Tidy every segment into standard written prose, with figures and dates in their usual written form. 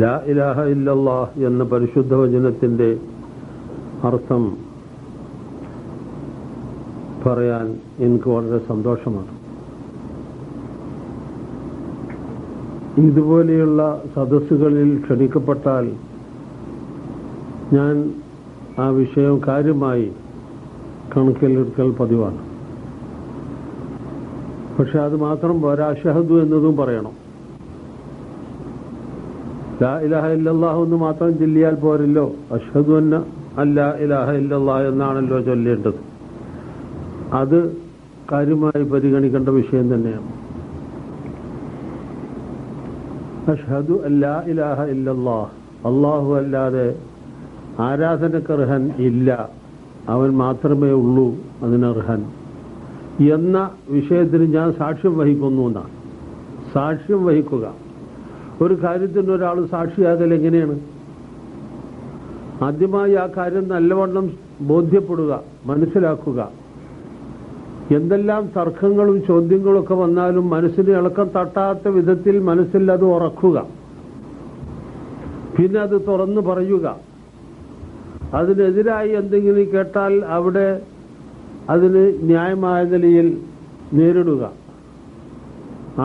ലാ ഇലാഹ ഇല്ലല്ലാഹ് എന്ന പരിശുദ്ധ വചനത്തിൻ്റെ അർത്ഥം പറയാൻ എനിക്ക് വളരെ സന്തോഷമാണ്. ഇതുപോലെയുള്ള സദസ്സുകളിൽ ക്ഷണിക്കപ്പെട്ടാൽ ഞാൻ ആ വിഷയം കാര്യമായി കണക്കിലെടുക്കൽ പതിവാണ്. പക്ഷെ അത് മാത്രം പോരാ, അഷ്ഹദു എന്നതും പറയണം. ലാ ഇലാഹ ഇല്ലല്ലാഹ് എന്ന് മാത്രം ചൊല്ലിയാൽ പോരല്ലോ, അഷ്ഹദു അന്ന അല്ലാ ഇലാഹ ഇല്ലല്ലാഹ് എന്നാണല്ലോ ചൊല്ലേണ്ടത്. അത് കാര്യമായി പരിഗണിക്കേണ്ട വിഷയം തന്നെയാണ്. അഷ്ഹദു അല്ലാ ഇലാഹ ഇല്ലല്ലാഹ്, അല്ലാഹു അല്ലാതെ ആരാധനക്കർഹൻ ഇല്ല, അവൻ മാത്രമേ ഉള്ളൂ അതിനർഹൻ എന്ന വിഷയത്തിന് ഞാൻ സാക്ഷ്യം വഹിക്കുന്നു എന്നാണ്. സാക്ഷ്യം വഹിക്കുക, ഒരു കാര്യത്തിന് ഒരാൾ സാക്ഷിയാകൽ എങ്ങനെയാണ്? ആദ്യമായി ആ കാര്യം നല്ലവണ്ണം ബോധ്യപ്പെടുക, മനസ്സിലാക്കുക. എന്തെല്ലാം തർക്കങ്ങളും ചോദ്യങ്ങളൊക്കെ വന്നാലും മനസ്സിന് ഇളക്കം തട്ടാത്ത വിധത്തിൽ മനസ്സിൽ അത് ഉറക്കുക. പിന്നെ അത് തുറന്നു പറയുക. അതിനെതിരായി എന്തെങ്കിലും കേട്ടാൽ അവിടെ അതിന് ന്യായമായ നിലയിൽ നേരിടുക.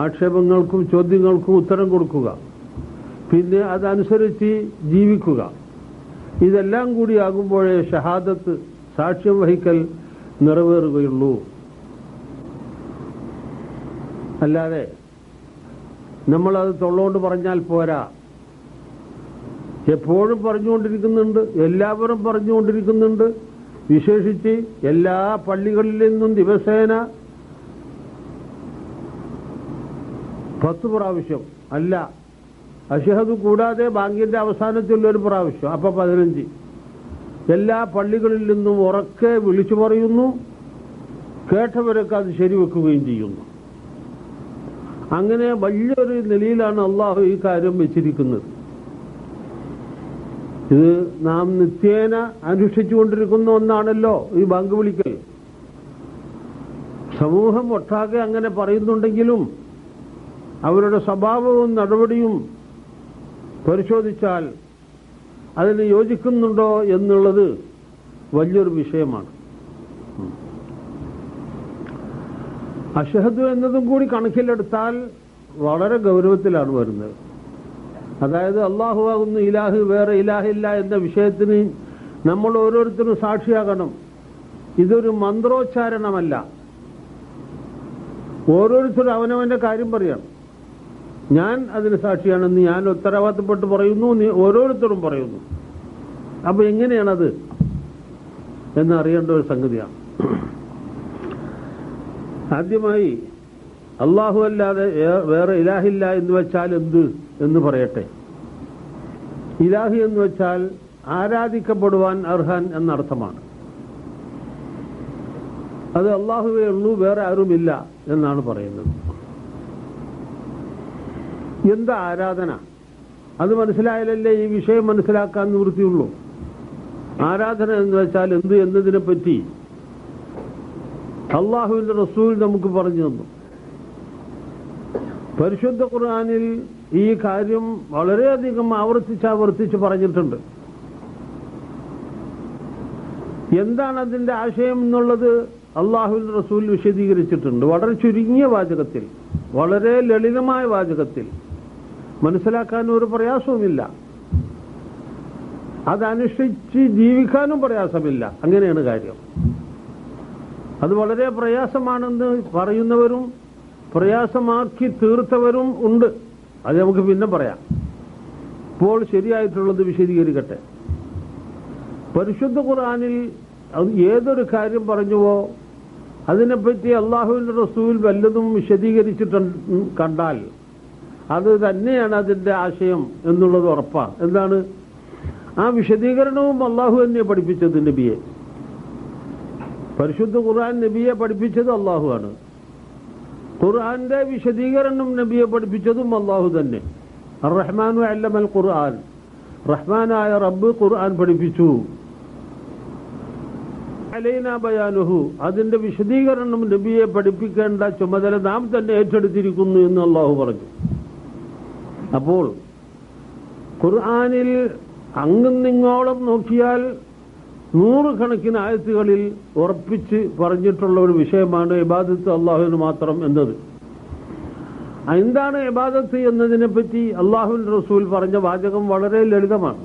ആക്ഷേപങ്ങൾക്കും ചോദ്യങ്ങൾക്കും ഉത്തരം കൊടുക്കുക. പിന്നെ അതനുസരിച്ച് ജീവിക്കുക. ഇതെല്ലാം കൂടി ആകുമ്പോഴേ ഷഹാദത്ത്, സാക്ഷ്യം വഹിക്കൽ നിറവേറുകയുള്ളൂ. അല്ലാതെ നമ്മളത് തൊള്ളോണ്ട് പറഞ്ഞാൽ പോരാ. എപ്പോഴും പറഞ്ഞുകൊണ്ടിരിക്കുന്നുണ്ട്, എല്ലാവരും പറഞ്ഞുകൊണ്ടിരിക്കുന്നുണ്ട്. വിശേഷിച്ച് എല്ലാ പള്ളികളിൽ നിന്നും ദിവസേന 10 പ്രാവശ്യം അല്ല, അഷ്ഹദു കൂടാതെ ബാങ്കിന്റെ അവസാനത്തിലൊരു പ്രാവശ്യം, അപ്പൊ 15. എല്ലാ പള്ളികളിൽ നിന്നും ഉറക്കെ വിളിച്ചു പറയുന്നു. കേട്ടവരൊക്കെ അത് ശരിവെക്കുകയും ചെയ്യുന്നു. അങ്ങനെ വലിയൊരു നിലയിലാണ് അള്ളാഹു ഈ കാര്യം വെച്ചിരിക്കുന്നത്. ഇത് നാം നിത്യേന അനുഷ്ഠിച്ചുകൊണ്ടിരിക്കുന്ന ഒന്നാണല്ലോ ഈ ബാങ്ക് വിളിക്കൽ. സമൂഹം ഒട്ടാകെ അങ്ങനെ പറയുന്നുണ്ടെങ്കിലും അവരുടെ സ്വഭാവവും നടപടിയും പരിശോധിച്ചാൽ അതിന് യോജിക്കുന്നുണ്ടോ എന്നുള്ളത് വലിയൊരു വിഷയമാണ്. അഷ്ഹദു എന്നതും കൂടി കണക്കിലെടുത്താൽ വളരെ ഗൗരവത്തിലാണ് വരുന്നത്. അതായത് അല്ലാഹു ആകുന്നു ഇലാഹ്, വേറെ ഇലാഹില്ല എന്ന വിഷയത്തിന് നമ്മൾ ഓരോരുത്തരും സാക്ഷിയാകണം. ഇതൊരു മന്ത്രോച്ചാരണമല്ല. ഓരോരുത്തരും അവനവന്റെ കാര്യം പറയണം. ഞാൻ അതിന് സാക്ഷിയാണെന്ന് ഞാൻ ഉത്തരവാദിത്തപ്പെട്ട് പറയുന്നു, ഓരോരുത്തരും പറയുന്നു. അപ്പൊ എങ്ങനെയാണത് എന്നറിയേണ്ട ഒരു സംഗതിയാണ്. ആദ്യമായി അല്ലാഹു അല്ലാതെ വേറെ ഇലാഹില്ല എന്ന് വെച്ചാൽ എന്ത് എന്ന് പറയട്ടെ. ഇലാഹി എന്ന് വെച്ചാൽ ആരാധിക്കപ്പെടുവാൻ അർഹൻ എന്നർത്ഥമാണ്. അത് അല്ലാഹുവേ ഉള്ളൂ, വേറെ ആരുമില്ല എന്നാണ് പറയുന്നത്. എന്താ ആരാധന? അത് മനസ്സിലായാലല്ലേ ഈ വിഷയം മനസ്സിലാക്കാൻ നിവൃത്തിയുള്ളൂ. ആരാധന എന്ന് വെച്ചാൽ എന്ത് എന്നതിനെ പറ്റി അല്ലാഹുവിന്റെ റസൂൽ നമുക്ക് പറഞ്ഞു തന്നു. പരിശുദ്ധ ഖുർആനിൽ ഈ കാര്യം വളരെയധികം ആവർത്തിച്ച് പറഞ്ഞിട്ടുണ്ട്. എന്താണ് അതിന്റെ ആശയം എന്നുള്ളത് അല്ലാഹുവിന്റെ റസൂൽ വിശദീകരിച്ചിട്ടുണ്ട്. വളരെ ചുരുങ്ങിയ വാചകത്തിൽ, വളരെ ലളിതമായ വാചകത്തിൽ, മനസ്സിലാക്കാൻ ഒരു പ്രയാസവുമില്ല. അതനുഷ്ഠിച്ച് ജീവിക്കാനും പ്രയാസമില്ല. അങ്ങനെയാണ് കാര്യം. അത് വളരെ പ്രയാസമാണെന്ന് പറയുന്നവരും പ്രയാസമാക്കി തീർത്തവരും ഉണ്ട്. അത് നമുക്ക് പിന്നെ പറയാം. ഇപ്പോൾ ശരിയായിട്ടുള്ളത് വിശദീകരിക്കട്ടെ. പരിശുദ്ധ ഖുർആനിൽ ഏതൊരു കാര്യം പറഞ്ഞുവോ അതിനെപ്പറ്റി അല്ലാഹുവിന്റെ റസൂൽ വല്ലതും വിശദീകരിച്ചിട്ട് കണ്ടാൽ അത് തന്നെയാണ് അതിന്റെ ആശയം എന്നുള്ളത് ഉറപ്പാണ്. എന്താണ് ആ വിശദീകരണവും? അല്ലാഹു തന്നെ പഠിപ്പിച്ചത് നബിയെ. പരിശുദ്ധ ഖുർആൻ നബിയെ പഠിപ്പിച്ചത് അല്ലാഹു ആണ്. ഖുർആന്റെ വിശദീകരണം നബിയെ പഠിപ്പിച്ചതും അല്ലാഹു തന്നെ. അർ-റഹ്മാനു അല്ലമൽ ഖുർആൻ, റഹ്മാനായ റബ്ബ് ഖുർആൻ പഠിപ്പിച്ചു. അലൈനാ ബയാനുഹു, അതിന്റെ വിശദീകരണം നബിയെ പഠിപ്പിക്കേണ്ട ചുമതല നാം തന്നെ ഏറ്റെടുത്തിരിക്കുന്നു എന്ന് അല്ലാഹു പറഞ്ഞു. അപ്പോൾ ഖുർആനിൽ അങ്ങുന്നിങ്ങോളം നോക്കിയാൽ നൂറുകണക്കിന് ആയത്തുകളിൽ ഉറപ്പിച്ച് പറഞ്ഞിട്ടുള്ള ഒരു വിഷയമാണ് ഇബാദത്ത് അള്ളാഹുവിന് മാത്രം എന്നത്. എന്താണ് ഇബാദത്ത് എന്നതിനെപ്പറ്റി അള്ളാഹുവിന്റെ റസൂൽ പറഞ്ഞ വാചകം വളരെ ലളിതമാണ്.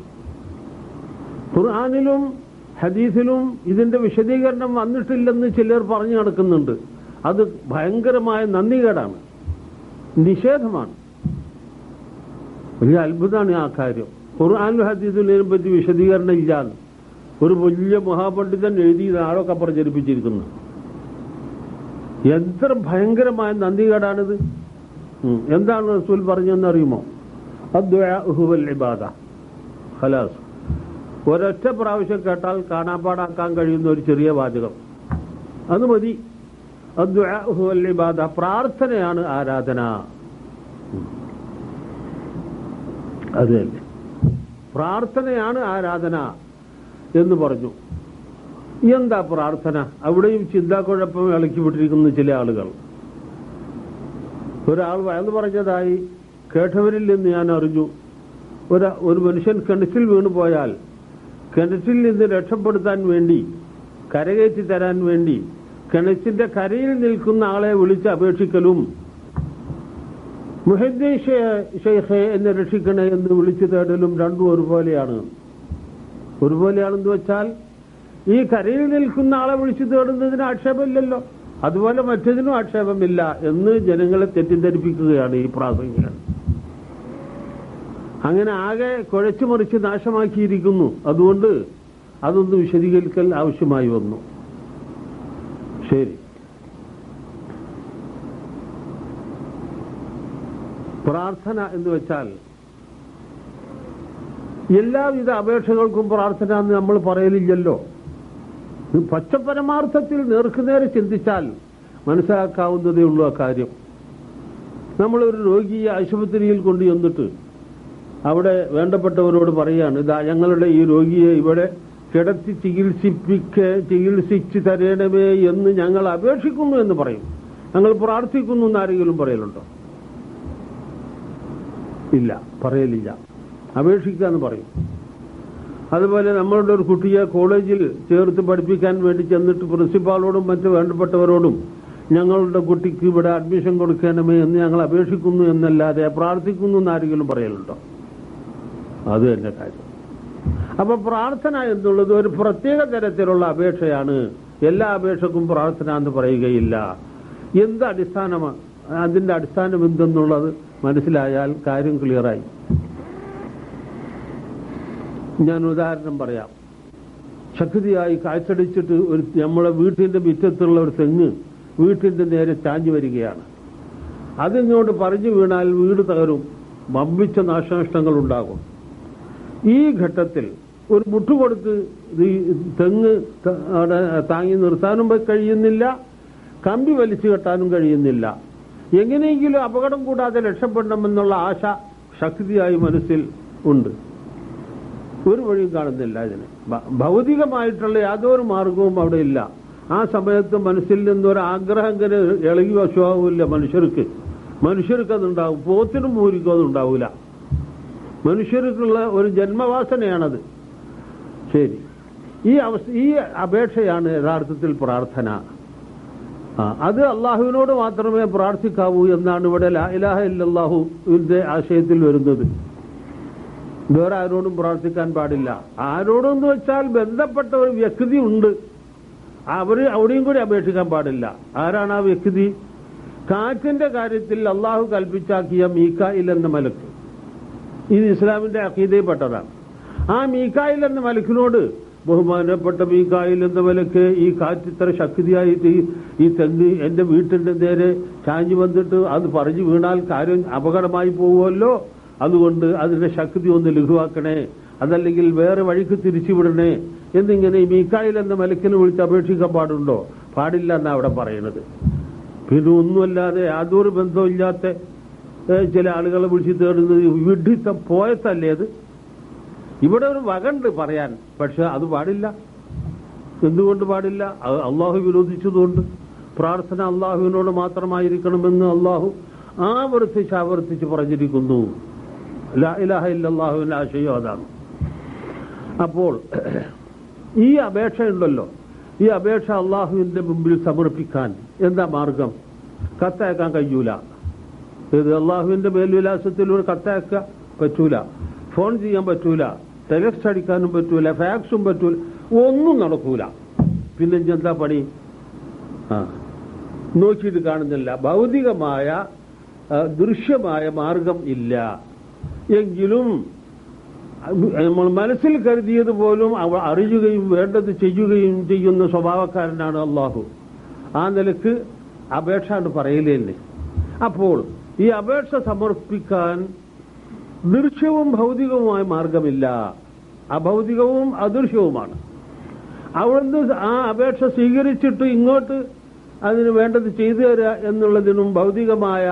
ഖുർആനിലും ഹദീസിലും ഇതിന്റെ വിശദീകരണം വന്നിട്ടില്ലെന്ന് ചിലർ പറഞ്ഞു നടക്കുന്നുണ്ട്. അത് ഭയങ്കരമായ നന്ദികേടാണ്, നിഷേധമാണ്. വലിയ അത്ഭുതമാണ് ആ കാര്യം. ഖുർആനിലും ഹദീസിലും ഇതിനെപ്പറ്റി വിശദീകരണം ഇല്ലാന്ന് ഒരു വലിയ മഹാപണ്ഡിതൻ എഴുതി ആളൊക്കെ പ്രചരിപ്പിച്ചിരിക്കുന്നു. എത്ര ഭയങ്കരമായ നന്ദികേടാണിത്. എന്താണ് റസൂൽ പറഞ്ഞതെന്ന് അറിയുമോ? അദ്ദുആഉ ഹുവൽ ഇബാദ. ഖലാസ്. ഒരൊറ്റ പ്രാവശ്യം കേട്ടാൽ കാണാപ്പാടാക്കാൻ കഴിയുന്ന ഒരു ചെറിയ വാചകം, അത് മതി. അദ്ദുആഉ ഹുവൽ ഇബാദ. പ്രാർത്ഥനയാണ് ആരാധന. അത് തന്നെ, പ്രാർത്ഥനയാണ് ആരാധന എന്ന് പറഞ്ഞു. എന്താ പ്രാർത്ഥന? അവിടെയും ചിന്താക്കുഴപ്പം ഇളക്കിവിട്ടിരിക്കുന്ന ചില ആളുകൾ. ഒരാൾ വയന്ന് പറഞ്ഞതായി കേട്ടവരിൽ നിന്ന് ഞാൻ അറിഞ്ഞു. ഒരു മനുഷ്യൻ കിണറ്റിൽ വീണുപോയാൽ കിണറ്റിൽ നിന്ന് രക്ഷപ്പെടുത്താൻ വേണ്ടി, കരകയറ്റി തരാൻ വേണ്ടി കിണറ്റിന്റെ കരയിൽ നിൽക്കുന്ന ആളെ വിളിച്ച് അപേക്ഷിക്കലും മുഹദ്ദീൻ ഷെയ്ഖെ എന്നെ രക്ഷിക്കണേ എന്ന് വിളിച്ചു തേടലും രണ്ടും ഒരുപോലെയാണ്. ഒരുപോലെയാണെന്ന് വെച്ചാൽ ഈ കരയിൽ നിൽക്കുന്ന ആളെ വിളിച്ചു തേടുന്നതിന് ആക്ഷേപമില്ലല്ലോ, അതുപോലെ മറ്റതിനും ആക്ഷേപമില്ല എന്ന് ജനങ്ങളെ തെറ്റിദ്ധരിപ്പിക്കുകയാണ് ഈ പ്രാസംഗികൻ. അങ്ങനെ ആകെ കുഴച്ചു മറിച്ച് നാശമാക്കിയിരിക്കുന്നു. അതുകൊണ്ട് അതൊന്ന് വിശദീകരിക്കൽ ആവശ്യമായി വന്നു. ശരി, പ്രാർത്ഥന എന്ന് വെച്ചാൽ എല്ലാവിധ അപേക്ഷകൾക്കും പ്രാർത്ഥന എന്ന് നമ്മൾ പറയലില്ലല്ലോ. പച്ചപരമാർത്ഥത്തിൽ നേർക്കുനേരെ ചിന്തിച്ചാൽ മനസ്സിലാക്കാവുന്നതേ ഉള്ളൂ ആ കാര്യം. നമ്മളൊരു രോഗിയെ ആശുപത്രിയിൽ കൊണ്ടു ചെന്നിട്ട് അവിടെ വേണ്ടപ്പെട്ടവരോട് പറയുകയാണ്, ഇതാ ഞങ്ങളുടെ ഈ രോഗിയെ ഇവിടെ കിടത്തി ചികിത്സിച്ച് തരണമേ എന്ന് ഞങ്ങൾ അപേക്ഷിക്കുന്നു എന്ന് പറയും. ഞങ്ങൾ പ്രാർത്ഥിക്കുന്നു എന്ന് ആരെങ്കിലും പറയലുണ്ടോ? ഇല്ല, പറയലില്ല. അപേക്ഷിക്കുക എന്ന് പറയും. അതുപോലെ നമ്മളുടെ ഒരു കുട്ടിയെ കോളേജിൽ ചേർത്ത് പഠിപ്പിക്കാൻ വേണ്ടി ചെന്നിട്ട് പ്രിൻസിപ്പാളോടും മറ്റ് വേണ്ടപ്പെട്ടവരോടും ഞങ്ങളുടെ കുട്ടിക്ക് ഇവിടെ അഡ്മിഷൻ കൊടുക്കണമേ എന്ന് ഞങ്ങൾ അപേക്ഷിക്കുന്നു എന്നല്ലാതെ പ്രാർത്ഥിക്കുന്നു എന്ന് ആരെങ്കിലും പറയലുണ്ടോ? അത് തന്നെ കാര്യം. അപ്പൊ പ്രാർത്ഥന എന്നുള്ളത് ഒരു പ്രത്യേക തരത്തിലുള്ള അപേക്ഷയാണ്. എല്ലാ അപേക്ഷക്കും പ്രാർത്ഥന എന്ന് പറയുകയില്ല. എന്ത് അടിസ്ഥാനമാണ്, അതിന്റെ അടിസ്ഥാനം എന്തെന്നുള്ളത് മനസ്സിലായാൽ കാര്യം ക്ലിയറായി. ഞാൻ ഉദാഹരണം പറയാം. ശക്തിയായി കാഴ്ചടിച്ചിട്ട് നമ്മളെ വീട്ടിന്റെ മുറ്റത്തുള്ള ഒരു തെങ്ങ് വീട്ടിന്റെ നേരെ ചാഞ്ഞു വരികയാണ്. അതിങ്ങോട്ട് പറഞ്ഞു വീണാൽ വീട് തകരും, വമ്പിച്ച നാശനഷ്ടങ്ങൾ ഉണ്ടാകും. ഈ ഘട്ടത്തിൽ ഒരു മുട്ടുകൊടുത്ത് തെങ്ങ് താങ്ങി നിർത്താനും കഴിയുന്നില്ല, കമ്പി വലിച്ചു കെട്ടാനും കഴിയുന്നില്ല. എങ്ങനെയെങ്കിലും അപകടം കൂടാതെ രക്ഷപ്പെടണമെന്നുള്ള ആശ ശക്തിയായി മനസ്സിൽ ഉണ്ട്. ഒരു വഴിയും കാണുന്നില്ല. ഇതിന് ഭൗതികമായിട്ടുള്ള യാതൊരു മാർഗവും അവിടെ ഇല്ല. ആ സമയത്ത് മനസ്സിൽ നിന്നൊരു ആഗ്രഹം ഇങ്ങനെ ഇളകി വശമാവില്ല. മനുഷ്യർക്ക് അതുണ്ടാവും, പോത്തിനും മൂരിക്കും അതുണ്ടാവില്ല. മനുഷ്യർക്കുള്ള ഒരു ജന്മവാസനയാണത്. ശരി, ഈ അപേക്ഷയാണ് യഥാർത്ഥത്തിൽ പ്രാർത്ഥന. അത് അള്ളാഹുവിനോട് മാത്രമേ പ്രാർത്ഥിക്കാവൂ എന്നാണ് ഇവിടെ ലാ ഇലാഹ ഇല്ലല്ലാഹുവിന്റെ ആശയത്തിൽ വരുന്നത്. വേറെ ആരോടും പ്രാർത്ഥിക്കാൻ പാടില്ല. ആരോടെന്ന് വെച്ചാൽ ബന്ധപ്പെട്ട ഒരു വ്യക്തി ഉണ്ട്, അവിടെയും കൂടി അപേക്ഷിക്കാൻ പാടില്ല. ആരാണ് ആ വ്യക്തി? കാറ്റിന്റെ കാര്യത്തിൽ അള്ളാഹു കൽപ്പിച്ചാക്കിയ മീകായിൽ എന്ന മലക്ക്. ഇത് ഇസ്ലാമിന്റെ അഖീദയിൽപ്പെട്ടതാണ്. ആ മീകായിൽ എന്ന മലക്കിനോട്, ബഹുമാനപ്പെട്ട മീകായിൽ എന്ന മലക്ക്, ഈ കാറ്റ് ഇത്ര ശക്തിയായിട്ട് ഈ തെങ്ങ് എന്റെ വീട്ടിന്റെ നേരെ ചാഞ്ഞു വന്നിട്ട് അത് പറഞ്ഞു വീണാൽ കാര്യം അപകടമായി പോകുമല്ലോ, അതുകൊണ്ട് അതിന്റെ ശക്തി ഒന്ന് ലഘുവാക്കണേ, അതല്ലെങ്കിൽ വേറെ വഴിക്ക് തിരിച്ചുവിടണേ എന്നിങ്ങനെ ഈ മീകായിൽ എന്ന മലക്കിനെ വിളിച്ച് അപേക്ഷിക്കാൻ പാടുണ്ടോ? പാടില്ല എന്നാ അവിടെ പറയുന്നത്. പിന്നെ ഒന്നുമല്ലാതെ യാതൊരു ബന്ധമില്ലാത്ത ചില ആളുകളെ വിളിച്ച് തേടുന്നത് വിഡ്ഢിത്തം, പോയത്തല്ലേ അത്? ഇവിടെ ഒരു വകണ്ട് പറയാൻ, പക്ഷെ അത് പാടില്ല. എന്തുകൊണ്ട് പാടില്ല? അള്ളാഹു വിരോധിച്ചതുകൊണ്ട്. പ്രാർത്ഥന അള്ളാഹുവിനോട് മാത്രമായിരിക്കണമെന്ന് അള്ളാഹു ആവർത്തിച്ച് പറഞ്ഞിരിക്കുന്നു. ലാ ഇലാഹ ഇല്ലല്ലാഹുവിന്റെ ആശയം അതാണ്. അപ്പോൾ ഈ അപേക്ഷ ഉണ്ടല്ലോ, ഈ അപേക്ഷ അള്ളാഹുവിന്റെ മുമ്പിൽ സമർപ്പിക്കാൻ എന്താ മാർഗം? കത്തയക്കാൻ കഴിയൂല. ഇത് അള്ളാഹുവിന്റെ മേൽവിലാസത്തിലൂടെ കത്തയക്കാൻ പറ്റൂല, ഫോൺ ചെയ്യാൻ പറ്റൂല, ടെക്സ്റ്റ് അടിക്കാനും പറ്റൂല, ഫാക്സും പറ്റൂല, ഒന്നും നടക്കൂല. പിന്നെ എന്താ പണി? നോക്കിയിട്ട് കാണുന്നില്ല. ഭൗതികമായ ദൃശ്യമായ മാർഗം ഇല്ല എങ്കിലും നമ്മൾ മനസ്സിൽ കരുതിയത് പോലും അറിയുകയും വേണ്ടത് ചെയ്യുകയും ചെയ്യുന്ന സ്വഭാവക്കാരനാണ് അള്ളാഹു. ആ നിലക്ക് അപേക്ഷ എന്ന് പറയലേ. അപ്പോൾ ഈ അപേക്ഷ സമർപ്പിക്കാൻ ദൃശ്യവും ഭൗതികവുമായ മാർഗമില്ല, അഭൗതികവും അദൃശ്യവുമാണ്. അവിടുന്ന് ആ അപേക്ഷ സ്വീകരിച്ചിട്ട് ഇങ്ങോട്ട് അതിന് വേണ്ടത് ചെയ്തു തരിക എന്നുള്ളതിനും ഭൗതികമായ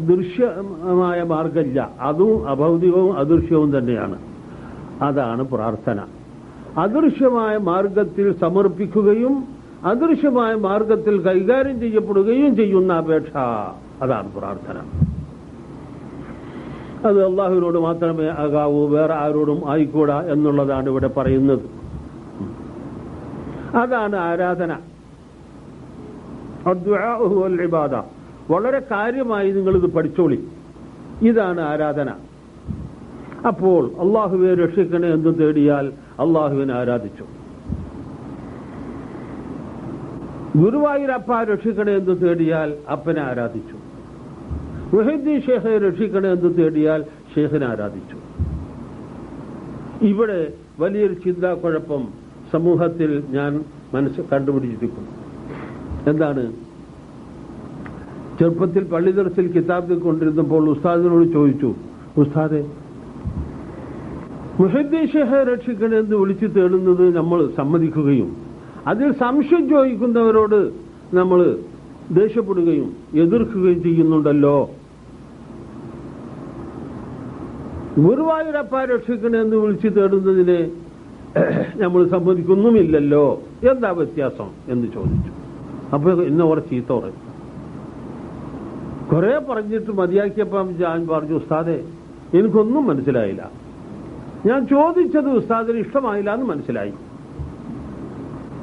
ദൃശ്യമായ മാർഗമില്ല. അതും അഭൗതികവും അദൃശ്യവും തന്നെയാണ്. അതാണ് പ്രാർത്ഥന. അദൃശ്യമായ മാർഗത്തിൽ സമർപ്പിക്കുകയും അദൃശ്യമായ മാർഗത്തിൽ കൈകാര്യം ചെയ്യപ്പെടുകയും ചെയ്യുന്ന അപേക്ഷ, അതാണ് പ്രാർത്ഥന. അത് അള്ളാഹുവിനോട് മാത്രമേ ആകാവൂ, വേറെ ആരോടും ആയിക്കൂടാ എന്നുള്ളതാണ് ഇവിടെ പറയുന്നത്. അതാണ് ആരാധന. അദ്ദുആഉ വൽ ഇബാദ. വളരെ കാര്യമായി നിങ്ങളിത് പഠിച്ചോളി. ഇതാണ് ആരാധന. അപ്പോൾ അള്ളാഹുവെ രക്ഷിക്കണേ എന്ന് തേടിയാൽ അള്ളാഹുവിനെ ആരാധിച്ചു. ഗുരുവായൂരപ്പ രക്ഷിക്കണേ എന്ന് തേടിയാൽ അപ്പനെ ആരാധിച്ചു. മുഹീദ്ദീൻ ഷേഖെ രക്ഷിക്കണേ എന്ന് തേടിയാൽ ഷേഖിനെ ആരാധിച്ചു. ഇവിടെ വലിയൊരു ചിന്താക്കുഴപ്പം സമൂഹത്തിൽ ഞാൻ കണ്ടുപിടിച്ചിരിക്കുന്നു. എന്താണ്? ചെറുപ്പത്തിൽ പള്ളി ദർസിൽ കിതാബ് കൊണ്ടിരുന്നപ്പോൾ ഉസ്താദിനോട് ചോദിച്ചു, ഉസ്താദെ, മുഹീദ്ദീൻ ഷേഖെ രക്ഷിക്കണേ എന്ന് വിളിച്ചു തേടുന്നത് നമ്മൾ സമ്മതിക്കുകയും അതിൽ സംശയം ചോദിക്കുന്നവരോട് നമ്മൾ ദേഷ്യപ്പെടുകയും എതിർക്കുകയും ചെയ്യുന്നുണ്ടല്ലോ. ഗുരുവായൂരപ്പ രക്ഷിക്കണേ എന്ന് വിളിച്ചു തേടുന്നതിനെ നമ്മൾ സമ്മതിക്കുന്നുമില്ലല്ലോ, എന്താ വ്യത്യാസം എന്ന് ചോദിച്ചു. അപ്പൊ ഇന്ന് അവിടെ ചീത്ത പറയും. കുറെ പറഞ്ഞിട്ട് മതിയാക്കിയപ്പം ഞാൻ പറഞ്ഞു, ഉസ്താദെ എനിക്കൊന്നും മനസ്സിലായില്ല, ഞാൻ ചോദിച്ചത് ഉസ്താദിന് ഇഷ്ടമായില്ല എന്ന് മനസ്സിലായി,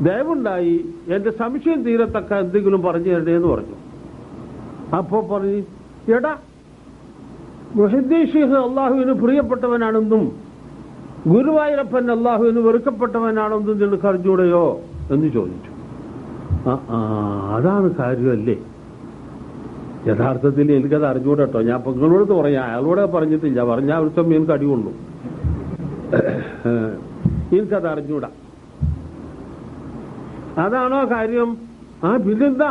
ദയവുണ്ടായി എന്റെ സംശയം തീരത്തക്ക എന്തെങ്കിലും പറഞ്ഞു തരണേന്ന് പറഞ്ഞു. അപ്പോ പറഞ്ഞു, എടാ മുഹീദ്ദീൻ ഷേഖ് അള്ളാഹുവിന് പ്രിയപ്പെട്ടവനാണെന്നും ഗുരുവായൂരപ്പൻ അള്ളാഹുവിന് വെറുക്കപ്പെട്ടവനാണെന്നും നിനക്ക് അറിഞ്ഞൂടെയോ എന്ന് ചോദിച്ചു. അതാണ് കാര്യമല്ലേ? യഥാർത്ഥത്തിൽ എനിക്കത് അറിഞ്ഞൂടട്ടോ. ഞാൻ പെങ്ങളോട് പറയാം, അയാളോടെ പറഞ്ഞിട്ടില്ല, പറഞ്ഞാൽ അവിടുത്തെ എനിക്ക് അടികൊള്ളു. എനിക്കത് അറിഞ്ഞൂടാ. അതാണോ കാര്യം? പിന്നെന്താ?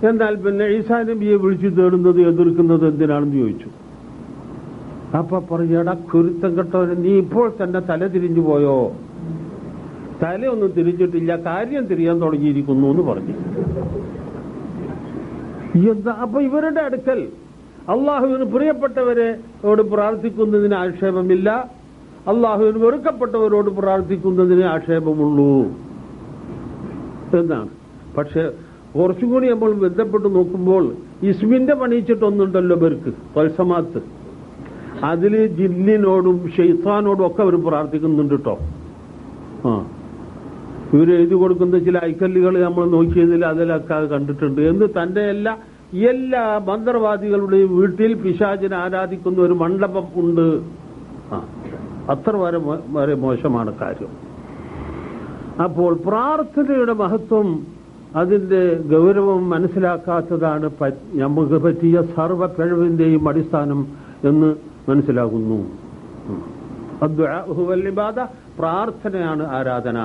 എന്നാൽ പിന്നെ ഈസാ നബിയെ വിളിച്ചു തേടുന്നത് എതിർക്കുന്നത് എന്തിനാണെന്ന് ചോദിച്ചു. അപ്പൊ പറയടാ കുരുത്തം കെട്ടവരെ, നീ ഇപ്പോൾ തന്നെ തല തിരിഞ്ഞു പോയോ? തലയൊന്നും തിരിഞ്ഞിട്ടില്ല, കാര്യം തിരിയാൻ തുടങ്ങിയിരിക്കുന്നു എന്ന് പറഞ്ഞു. എന്താ? അപ്പൊ ഇവരുടെ അടുക്കൽ അള്ളാഹുവിന് പ്രിയപ്പെട്ടവരോട് പ്രാർത്ഥിക്കുന്നതിന് ആക്ഷേപമില്ല, അള്ളാഹുവിന് വെറുക്കപ്പെട്ടവരോട് പ്രാർത്ഥിക്കുന്നതിന് ആക്ഷേപമുള്ളൂ എന്നാണ്. പക്ഷെ കുറച്ചുകൂടി നമ്മൾ ബന്ധപ്പെട്ട് നോക്കുമ്പോൾ ഇസ്മിന്റെ പണിയിച്ചിട്ടൊന്നുണ്ടല്ലോ ഇവർക്ക്, തൽസമാത്ത്. അതില് ജിന്നിനോടും ഷെയ്ത്താനോടും ഒക്കെ അവർ പ്രാർത്ഥിക്കുന്നുണ്ട് കേട്ടോ. ഇവർ എഴുതി കൊടുക്കുന്ന ചില ഐക്കല്ലുകൾ നമ്മൾ നോക്കിയതിൽ അതിലൊക്കെ കണ്ടിട്ടുണ്ട്. എന്ന് തന്റെ എല്ലാ മന്ത്രവാദികളുടെയും വീട്ടിൽ പിശാചിനെ ആരാധിക്കുന്ന ഒരു മണ്ഡപം ഉണ്ട്. അത്ര വരെ മോശമാണ് കാര്യം. അപ്പോൾ പ്രാർത്ഥനയുടെ മഹത്വം, അതിന്റെ ഗൗരവം മനസ്സിലാക്കാത്തതാണ് നമുക്ക് പറ്റിയ സർവ പിഴവിന്റെയും അടിസ്ഥാനം എന്ന് മനസ്സിലാകുന്നു. അദ്ദുആഉ വൽ ഇബാദ, പ്രാർത്ഥനയാണ് ആരാധന.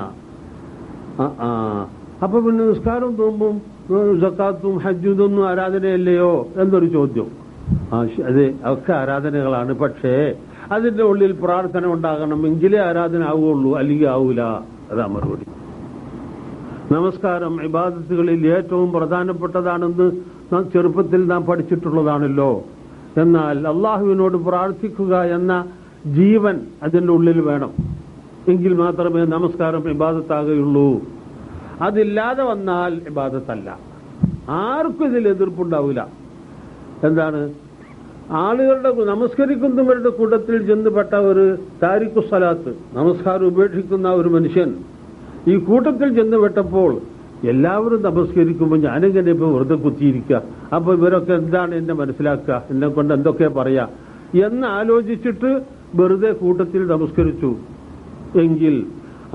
അപ്പൊ പിന്നെ നിസ്കാരം തോമ്പും സക്കാത്തും ഹജ്ജും ഇതൊന്നും ആരാധനയല്ലയോ എന്നൊരു ചോദ്യം. അതെ, ഒക്കെ ആരാധനകളാണ്. പക്ഷേ അതിന്റെ ഉള്ളിൽ പ്രാർത്ഥന ഉണ്ടാകണം, എങ്കിലേ ആരാധന ആവുകയുള്ളൂ, അല്ലെങ്കിൽ ആവൂല. അതാ മറുപടി. നമസ്കാരം ഇബാദത്തുകളിൽ ഏറ്റവും പ്രധാനപ്പെട്ടതാണെന്ന് ചെറുപ്പത്തിൽ നാം പഠിച്ചിട്ടുള്ളതാണല്ലോ. എന്നാൽ അള്ളാഹുവിനോട് പ്രാർത്ഥിക്കുക എന്ന ജീവൻ അതിൻ്റെ ഉള്ളിൽ വേണം, എങ്കിൽ മാത്രമേ നമസ്കാരം ഇബാദത്താകുകയുള്ളൂ. അതില്ലാതെ വന്നാൽ ഇബാദത്തല്ല. ആർക്കും ഇതിൽ എതിർപ്പുണ്ടാവില്ല. എന്താണ്? ആളുകളുടെ നമസ്കരിക്കുന്നവരുടെ കൂട്ടത്തിൽ ചെന്നുപെട്ട ഒരു താരിഖു സ്വലാത്ത്, നമസ്കാരം ഉപേക്ഷിക്കുന്ന ഒരു മനുഷ്യൻ ഈ കൂട്ടത്തിൽ ചെന്നുപെട്ടപ്പോൾ എല്ലാവരും നമസ്കരിക്കുമ്പോൾ ഞാനെങ്ങനെ ഇപ്പൊ വെറുതെ കുത്തിയിരിക്കുക, അപ്പൊ ഇവരൊക്കെ എന്താണ് എന്നെ മനസ്സിലാക്കുക, എന്നെ കൊണ്ട് എന്തൊക്കെ പറയാ എന്ന് ആലോചിച്ചിട്ട് വെറുതെ കൂട്ടത്തിൽ നമസ്കരിച്ചു എങ്കിൽ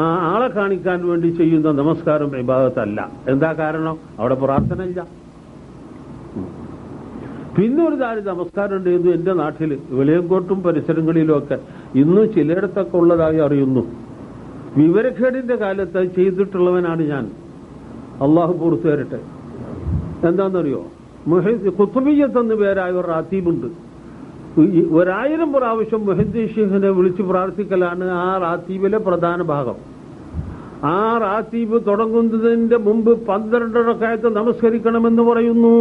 ആ ആളെ കാണിക്കാൻ വേണ്ടി ചെയ്യുന്ന നമസ്കാരം ഇബാദത്തല്ല. എന്താ കാരണം? അവിടെ പ്രാർത്ഥന ഇല്ല. പിന്നെ ഒരു താരം നമസ്കാരം ഉണ്ടായിരുന്നു എന്റെ നാട്ടിൽ വെളിയങ്കോട്ടും പരിസരങ്ങളിലുമൊക്കെ ഇന്നും ചിലയിടത്തൊക്കെ ഉള്ളതായി അറിയുന്നു. വിവരക്കേടിന്റെ കാലത്ത് ചെയ്തിട്ടുള്ളവനാണ് ഞാൻ. അള്ളാഹു പുറത്തു തരട്ടെ. എന്താണെന്നറിയോ, ഖുത്ബിയ്യത്ത് എന്ന് പേരായ ഒരു റാത്തീബുണ്ട്. 1000 പ്രാവശ്യം മുഹദ്ദിസ് ശൈഖിനെ വിളിച്ച് പ്രാർത്ഥിക്കലാണ് ആ റാത്തീബിലെ പ്രധാന ഭാഗം. ആ റാത്തീബ് തുടങ്ങുന്നതിന്റെ മുമ്പ് 12 റക്അത്ത് നമസ്കരിക്കണമെന്ന് പറയുന്നു.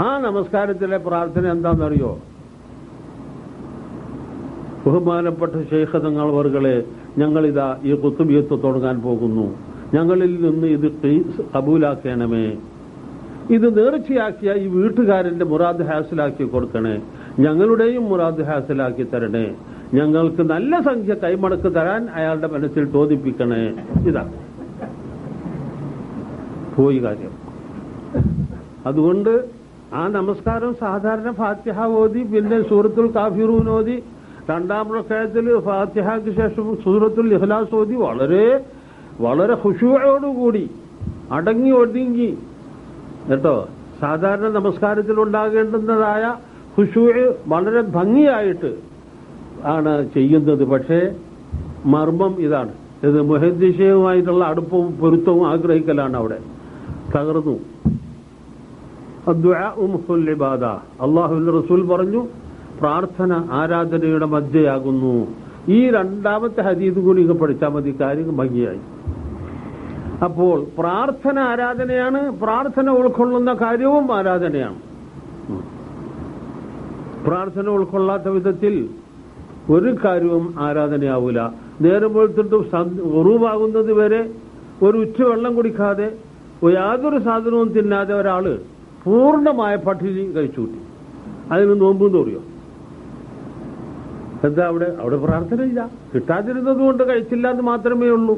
ആ നമസ്കാരത്തിലെ പ്രാർത്ഥന എന്താണെന്നറിയോ? ബഹുമാനപ്പെട്ട ശൈഖ് തങ്ങൾ അവർകളെ, ഞങ്ങളിതാ ഈ ഖുത്ബിയ്യത്ത് തുടങ്ങാൻ പോകുന്നു, ഞങ്ങളിൽ നിന്ന് ഇത് കബൂലാക്കണമേ, ഇത് നേർച്ചയാക്കിയ ഈ വീട്ടുകാരന്റെ മുറാദ് ഹാസിലാക്കി കൊടുക്കണേ, ഞങ്ങളുടെയും മുറാദ് ഹാസിലാക്കി തരണേ, ഞങ്ങൾക്ക് നല്ല സംഖ്യ കൈമടക്ക് തരാൻ അയാളുടെ മനസ്സിൽ തോന്നിപ്പിക്കണേ. ഇതാ പോയി കാര്യം. അതുകൊണ്ട് ആ നമസ്കാരം സാധാരണ ഫാത്തിഹ ഓതി പിന്നെ സൂറത്തുൽ കാഫിറൂൻ ഓതി 2ാം റക്അത്തിൽ ഫാത്തിഹയ്ക്ക് ശേഷം സൂറത്തുൽ ഇഖ്ലാസ് ഓതി വളരെ വളരെ ഖുശൂഅോടുകൂടി അടങ്ങി ഒതുങ്ങി കേട്ടോ, സാധാരണ നമസ്കാരത്തിൽ ഉണ്ടാകേണ്ടുന്നതായ ഖുശൂഅ് വളരെ ഭംഗിയായിട്ട് ആണ് ചെയ്യുന്നത്. പക്ഷേ മർമ്മം ഇതാണ്, ഇത് മുഹദ്ദിസുമായിട്ടുള്ള അടുപ്പവും പൊരുത്തവും ആഗ്രഹിക്കലാണ് അവിടെ തകർന്നു. അല്ലാഹുവിന്റെ റസൂൽ പറഞ്ഞു, പ്രാർത്ഥന ആരാധനയുടെ മധ്യയാകുന്നു. ഈ 2ാമത്തെ ഹദീസ് കൂടി പഠിച്ചാൽ മതി, കാര്യം ഭംഗിയായി. അപ്പോൾ പ്രാർത്ഥന ആരാധനയാണ്, പ്രാർത്ഥന ഉൾക്കൊള്ളുന്ന കാര്യവും ആരാധനയാണ്. പ്രാർത്ഥന ഉൾക്കൊള്ളാത്ത വിധത്തിൽ ഒരു കാര്യവും ആരാധനയാവൂല. നേരം വെളുത്തിട്ട് ഉറൂവാകുന്നത് വരെ ഒരു ഉച്ച വെള്ളം കുടിക്കാതെ യാതൊരു സാധനവും തിന്നാതെ ഒരാള് പൂർണ്ണമായ പട്ടിണി കഴിച്ചു കൂട്ടി, അതിന് നോമ്പും തോറിയോ? എന്താ അവിടെ പ്രാർത്ഥനയില്ല, കിട്ടാതിരുന്നത് കൊണ്ട് കഴിച്ചില്ല എന്ന് മാത്രമേ ഉള്ളൂ.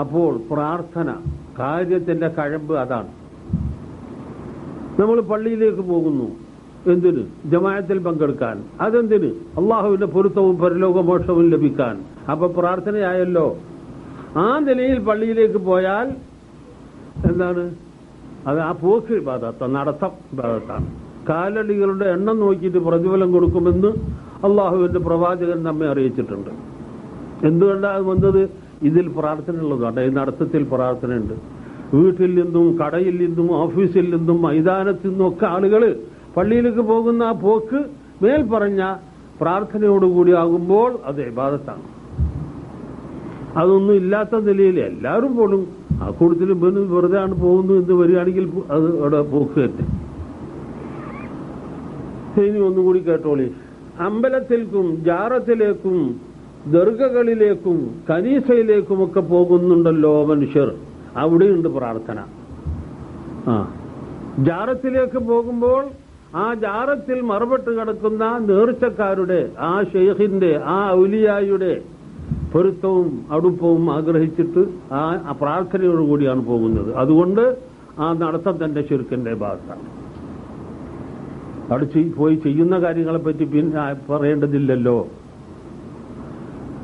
അപ്പോൾ പ്രാർത്ഥന കാര്യത്തിന്റെ കഴമ്പ് അതാണ്. നമ്മൾ പള്ളിയിലേക്ക് പോകുന്നു, എന്തിന്? ജമാഅത്തിൽ പങ്കെടുക്കാൻ. അതെന്തിന്? അള്ളാഹുവിന്റെ പൊരുത്തവും പരലോകമോക്ഷവും ലഭിക്കാൻ. അപ്പൊ പ്രാർത്ഥനയായല്ലോ. ആ നിലയിൽ പള്ളിയിലേക്ക് പോയാൽ എന്താണ് അത്? ആ പോക്ക് ഇബാദത്താണ്, നടത്തം ഇബാദത്താണ്. കാലടികളുടെ എണ്ണം നോക്കിയിട്ട് പ്രതിഫലം കൊടുക്കുമെന്ന് അള്ളാഹുവിന്റെ പ്രവാചകൻ നമ്മെ അറിയിച്ചിട്ടുണ്ട്. എന്തുകൊണ്ടാണ് വന്നത്? ഇതിൽ പ്രാർത്ഥന ഉള്ളതാണ്. ഈ നടത്തത്തിൽ പ്രാർത്ഥനയുണ്ട്. വീട്ടിൽ നിന്നും കടയിൽ നിന്നും ഓഫീസിൽ നിന്നും മൈതാനത്തിൽ നിന്നും ഒക്കെ ആളുകൾ പള്ളിയിലേക്ക് പോകുന്ന ആ പോക്ക് മേൽ പറഞ്ഞ പ്രാർത്ഥനയോടുകൂടി ആകുമ്പോൾ അത് ഇബാദത്താണ്. അതൊന്നും ഇല്ലാത്ത നിലയിൽ എല്ലാവരും പോലും ആ കൂട്ടത്തിൽ വെറുതെ ആണ് പോകുന്നു എന്ന് വരികയാണെങ്കിൽ അത് അവിടെ പോക്ക് തന്നെ. ഇനി ഒന്നുകൂടി കേട്ടോളി. അമ്പലത്തിലേക്കും ജാറത്തിലേക്കും ദർഗകളിലേക്കും കനീസയിലേക്കുമൊക്കെ പോകുന്നുണ്ടല്ലോ മനുഷ്യർ, അവിടെയുണ്ട് പ്രാർത്ഥന. ജാറത്തിലേക്ക് പോകുമ്പോൾ ആ ജാറത്തിൽ മറപ്പെട്ട് കിടക്കുന്ന നേർച്ചക്കാരുടെ, ആ ഷെയ്ഖിന്റെ, ആ ഔലിയായുടെ പൊരുത്തവും അടുപ്പവും ആഗ്രഹിച്ചിട്ട് ആ പ്രാർത്ഥനയോടുകൂടിയാണ് പോകുന്നത്. അതുകൊണ്ട് ആ നടത്തം തന്നെ ശിർക്കിന്റെ ഭാഗത്താണ്. അവിടെ പോയി ചെയ്യുന്ന കാര്യങ്ങളെപ്പറ്റി പിന്നെ പറയേണ്ടതില്ലല്ലോ.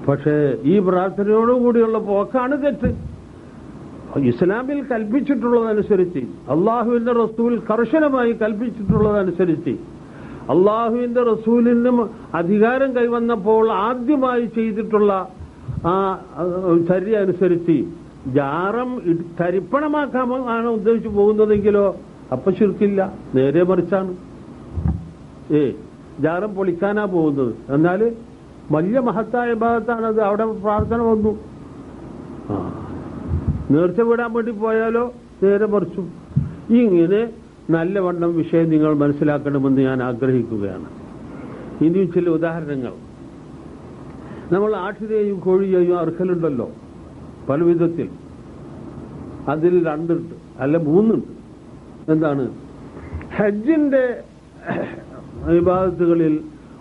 പക്ഷേ ഈ പ്രാർത്ഥനയോടുകൂടിയുള്ള പോക്കാണ് തെറ്റ്. ഇസ്ലാമിൽ കൽപ്പിച്ചിട്ടുള്ളതനുസരിച്ച്, അള്ളാഹുവിന്റെ റസൂൽ കർശനമായി കൽപ്പിച്ചിട്ടുള്ളതനുസരിച്ച്, അള്ളാഹുവിന്റെ റസൂലിന് അധികാരം കൈവന്നപ്പോൾ ആദ്യമായി ചെയ്തിട്ടുള്ള ആ ചര്യ അനുസരിച്ച് ജാറം തരിപ്പണമാക്കാനാണ് ഉദ്ദേശിച്ചു പോകുന്നതെങ്കിലോ അപ്പൊ ശിർക്കില്ല, നേരെ മറിച്ചാണ്. ജാറം പൊളിക്കാനാ പോകുന്നത്. എന്നാല് വലിയ മഹത്തായ ഭാഗത്താണത്. അവിടെ പ്രാർത്ഥന വന്നു. നേർച്ച വിടാൻ വേണ്ടി പോയാലോ നേരെ മറിച്ചും. ഇങ്ങനെ നല്ലവണ്ണം വിഷയം നിങ്ങൾ മനസ്സിലാക്കണമെന്ന് ഞാൻ ആഗ്രഹിക്കുകയാണ്. ഇനിയും ചില ഉദാഹരണങ്ങൾ. നമ്മൾ ആട്ടിനെയും കോഴിയെയും അറുക്കലുണ്ടല്ലോ പല വിധത്തിൽ. അതിൽ 2 ഉണ്ട്, അല്ല 3 ഉണ്ട്. എന്താണ്? ഹജ്ജിന്റെ ഇബാദത്തുകളിൽ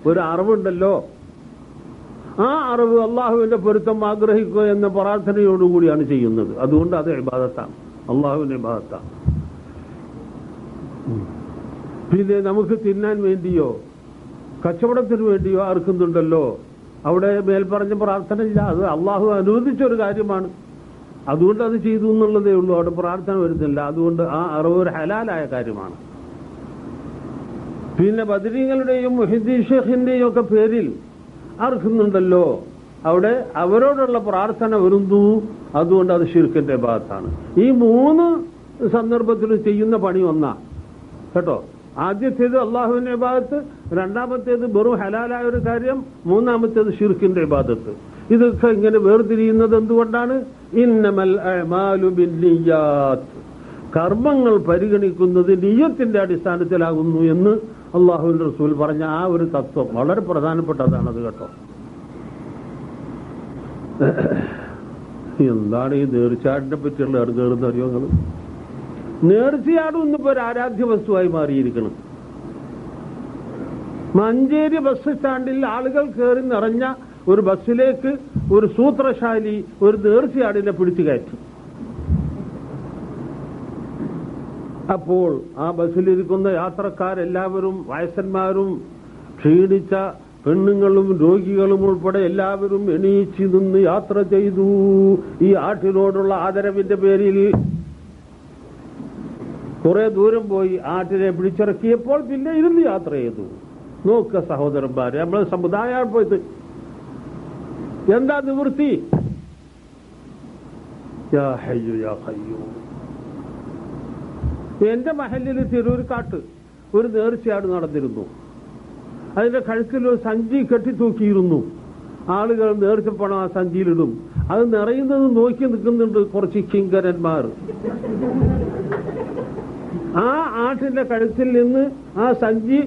ഒരു അറിവുണ്ടല്ലോ, ആ അറിവ് അള്ളാഹുവിന്റെ പൊരുത്തം ആഗ്രഹിക്കുക എന്ന പ്രാർത്ഥനയോടുകൂടിയാണ് ചെയ്യുന്നത്. അതുകൊണ്ട് അത് ഇബാദത്താണ്, അള്ളാഹുവിന്റെ ഇബാദത്താണ്. പിന്നെ നമുക്ക് തിന്നാൻ വേണ്ടിയോ കച്ചവടത്തിന് വേണ്ടിയോ അറുക്കുന്നുണ്ടല്ലോ, അവിടെ മേൽപ്പറഞ്ഞ പ്രാർത്ഥന ഇല്ല. അത് അള്ളാഹു അനുവദിച്ചൊരു കാര്യമാണ്, അതുകൊണ്ട് അത് ചെയ്തു എന്നുള്ളതേ ഉള്ളൂ. അവിടെ പ്രാർത്ഥന വരുന്നില്ല. അതുകൊണ്ട് ആ അറിവ് ഒരു ഹലാലായ കാര്യമാണ്. പിന്നെ ബദരീങ്ങളുടെയും മുഹിദ്ദീൻ ഷേഖിന്റെയും ഒക്കെ പേരിൽ അർക്കുന്നുണ്ടല്ലോ, അവിടെ അവരോടുള്ള പ്രാർത്ഥന വരുന്നു. അതുകൊണ്ട് അത് ശിർക്കിന്റെ ഭാഗത്താണ്. ഈ 3 സന്ദർഭത്തിലും ചെയ്യുന്ന പണി ഒന്നാ കേട്ടോ. ആദ്യത്തേത് അള്ളാഹുവിന്റെ ഇബാദത്ത്, രണ്ടാമത്തേത് വെറും ഹലാലായ ഒരു കാര്യം, മൂന്നാമത്തേത് ശിർക്കിന്റെ ഇബാദത്ത്. ഇതൊക്കെ ഇങ്ങനെ വേർതിരിയുന്നത് എന്തുകൊണ്ടാണ്? ഇന്നമൽ അഅ്മാലു ബിന്നിയ്യാത്ത്, കർമ്മങ്ങൾ പരിഗണിക്കുന്നത് നിയ്യത്തിന്റെ അടിസ്ഥാനത്തിലാകുന്നു എന്ന് അള്ളാഹുവിന്റെ റസൂൽ പറഞ്ഞ ആ ഒരു തത്വം വളരെ പ്രധാനപ്പെട്ടതാണത് കേട്ടോ. എന്താണ് ഈ നേർച്ചയാടിനെ പറ്റിയുള്ള ഇറങ്ങുന്ന അറിയങ്ങൾ? നേർച്ചയാടും ഇന്നിപ്പോ ഒരു ആരാധ്യ വസ്തുവായി മാറിയിരിക്കണം. മഞ്ചേരി ബസ് സ്റ്റാൻഡിൽ ആളുകൾ കയറി നിറഞ്ഞ ഒരു ബസ്സിലേക്ക് ഒരു സൂത്രശാലി ഒരു നേർച്ചയാടിനെ പിടിച്ചു കയറ്റി. അപ്പോൾ ആ ബസ്സിലിരിക്കുന്ന യാത്രക്കാരെല്ലാവരും, വയസ്സന്മാരും, ക്ഷീണിച്ച പെണ്ണുങ്ങളും രോഗികളും ഉൾപ്പെടെ എല്ലാവരും എണീച്ചു നിന്ന് യാത്ര ചെയ്തു. ഈ ആട്ടിനോടുള്ള ആദരവിന്റെ പേരിൽ കുറെ ദൂരം പോയി ആട്ടിനെ പിടിച്ചിറക്കിയപ്പോൾ പിന്നെ ഇരുന്ന് യാത്ര ചെയ്തു. നോക്കുക സഹോദരന്മാരെ, നമ്മളെ സമുദായം പോയത് എന്താ നിവൃത്തി? യാ ഹയ്യു യാ ഖയ്യൂം. എന്റെ മഹല്ലിൽ തിരൂർക്കാട്ട് ഒരു നേർച്ചയാട് നടന്നിരുന്നു. അതിന്റെ കഴുത്തിൽ ഒരു സഞ്ചി കെട്ടിത്തൂക്കിയിരുന്നു. ആളുകൾ നേർച്ചപ്പണം ആ സഞ്ചിയിലിടും. അത് നിറയുന്നത് നോക്കി നിൽക്കുന്നുണ്ട് കുറച്ച് കിങ്കരന്മാർ. ആ ആട്ടിന്റെ കഴുത്തിൽ നിന്ന് ആ സഞ്ചി